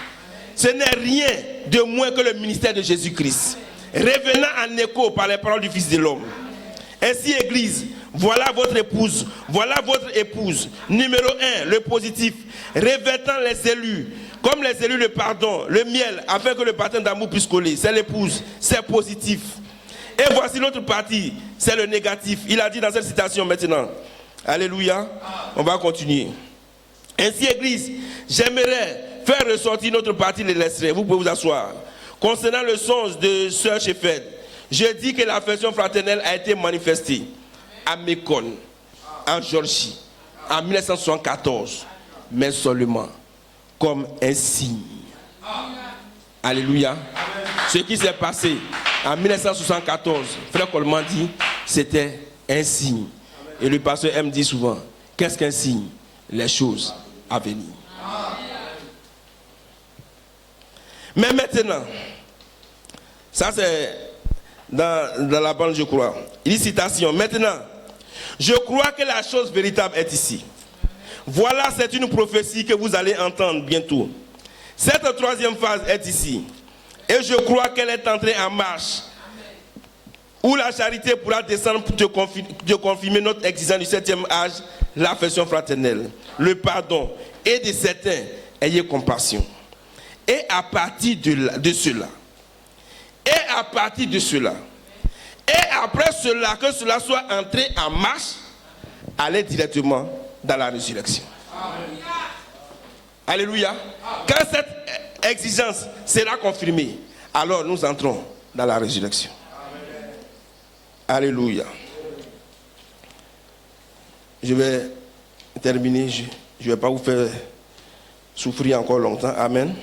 [SPEAKER 1] Ce n'est rien de moins que le ministère de Jésus-Christ. Revenant en écho par les paroles du Fils de l'homme. Ainsi, Église, voilà votre épouse, voilà votre épouse. Numéro 1, le positif, revêtant les élus, comme les élus le pardon, le miel, afin que le baptême d'amour puisse coller. C'est l'épouse, c'est positif. Et voici l'autre partie, c'est le négatif. Il a dit dans cette citation maintenant. Alléluia. On va continuer. Ainsi, Église, j'aimerais faire ressortir notre partie les laisserait. Vous pouvez vous asseoir. Concernant le songe de Sœur Sheffed, je dis que l'affection fraternelle a été manifestée à Mekon, en Géorgie, en 1974, mais seulement comme un signe. Alléluia. Ce qui s'est passé en 1974, Frère Coleman dit, c'était un signe. Et le pasteur M dit souvent, qu'est-ce qu'un signe? Les choses à venir. Mais maintenant, ça c'est dans la bande, je crois. Il dit citation. Maintenant, je crois que la chose véritable est ici. Voilà, c'est une prophétie que vous allez entendre bientôt. Cette troisième phase est ici. Et je crois qu'elle est entrée en marche. Où la charité pourra descendre pour te confirmer notre existence du 7e âge, l'affection fraternelle, le pardon. Et de certains, ayez compassion. Et à partir de cela, et à partir de cela, et après cela, que cela soit entré en marche, allez directement dans la résurrection. Alléluia. Quand cette exigence sera confirmée, alors nous entrons dans la résurrection. Alléluia. Je vais terminer. Je ne vais pas vous faire souffrir encore longtemps. Amen.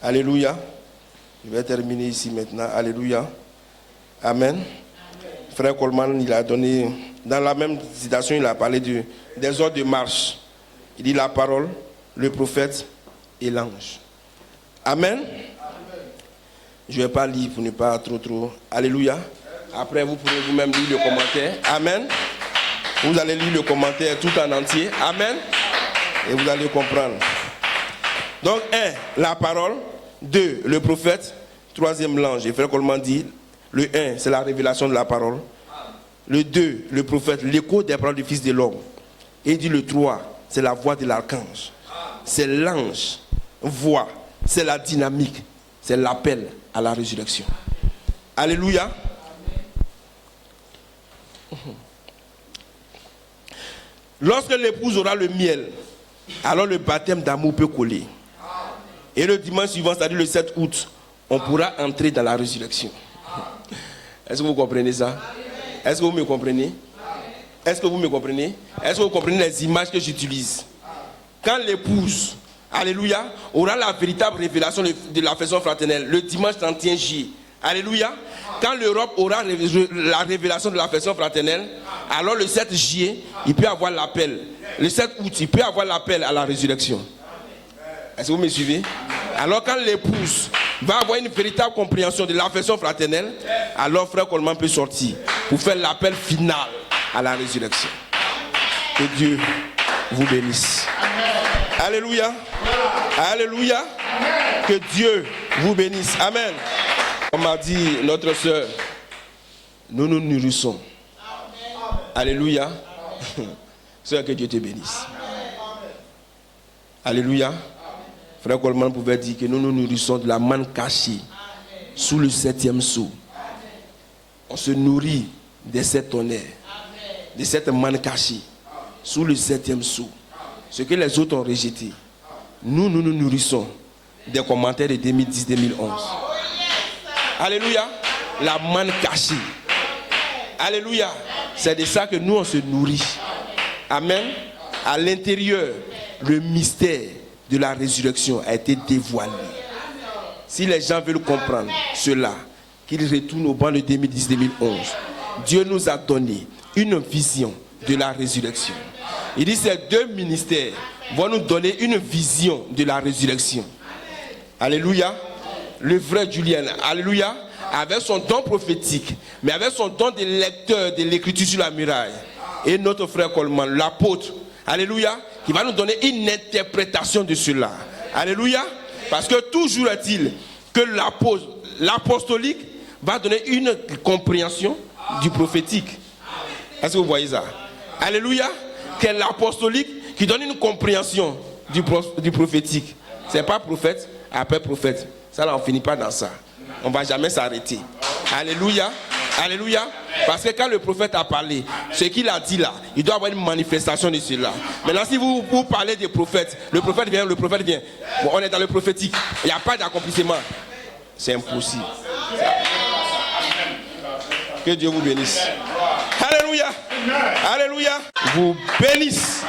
[SPEAKER 1] Alléluia. Je vais terminer ici maintenant. Alléluia. Amen. Amen. Frère Coleman, il a donné, dans la même citation, il a parlé des ordres de marche. Il dit la parole, le prophète et l'ange. Amen. Amen. Je ne vais pas lire pour ne pas trop. Alléluia. Après, vous pourrez vous-même lire le commentaire. Amen. Vous allez lire le commentaire tout en entier. Amen. Et vous allez comprendre. Donc, 1, la parole. 2, le prophète. 3e, l'ange. Et Frère Coleman dit, le 1, c'est la révélation de la parole. Le 2, le prophète, l'écho des paroles du Fils de l'homme. Et il dit le 3, c'est la voix de l'archange. C'est l'ange, voix. C'est la dynamique. C'est l'appel à la résurrection. Alléluia. Lorsque l'épouse aura le miel, alors le baptême d'amour peut coller. Et le dimanche suivant, c'est-à-dire le 7 août, on pourra entrer dans la résurrection. Est-ce que vous comprenez ça? Est-ce que vous me comprenez? Est-ce que vous me comprenez? Est-ce que vous comprenez les images que j'utilise? Quand l'épouse, alléluia, aura la véritable révélation de l'affection fraternelle, le dimanche 31 juillet, Alléluia. Quand l'Europe aura la révélation de l'affection fraternelle, alors le 7 juillet, il peut avoir l'appel. Le 7 août, il peut avoir l'appel à la résurrection. Est-ce que vous me suivez? Alors quand l'épouse va avoir une véritable compréhension de l'affection fraternelle, alors frère Coleman peut sortir pour faire l'appel final à la résurrection. Que Dieu vous bénisse. Alléluia. Alléluia. Que Dieu vous bénisse. Amen. On m'a dit, notre soeur, nous nous nourrissons. Alléluia. Sœur, que Dieu te bénisse. Alléluia. Frère Coleman pouvait dire que nous nous nourrissons de la manne cachée sous le 7e sceau. On se nourrit de cet honneur, de cette manne cachée sous le 7e sceau. Ce que les autres ont rejeté. Nous nous nourrissons des commentaires de 2010-2011. Alléluia. La manne cachée. Alléluia. C'est de ça que nous on se nourrit. Amen. À l'intérieur, le mystère de la résurrection a été dévoilé. Si les gens veulent comprendre cela, qu'ils retournent au banc de 2010-2011. Dieu nous a donné une vision de la résurrection. Il dit ces deux ministères vont nous donner une vision de la résurrection. Alléluia. Le vrai Julien, alléluia, avait son don prophétique, mais avait son don de lecteur de l'écriture sur la muraille. Et notre frère Coleman, l'apôtre, alléluia, qui va nous donner une interprétation de cela. Alléluia. Parce que toujours est-il que l'apostolique va donner une compréhension du prophétique. Est-ce que vous voyez ça? Alléluia. Que l'apostolique qui donne une compréhension du prophétique. Ce n'est pas prophète après prophète. Ça là, on ne finit pas dans ça. On ne va jamais s'arrêter. Alléluia. Alléluia. Parce que quand le prophète a parlé, ce qu'il a dit là, il doit avoir une manifestation de cela. Maintenant, si vous parlez des prophètes, le prophète vient. Bon, on est dans le prophétique. Il n'y a pas d'accomplissement. C'est impossible. Que Dieu vous bénisse. Alléluia. Alléluia. Vous bénisse.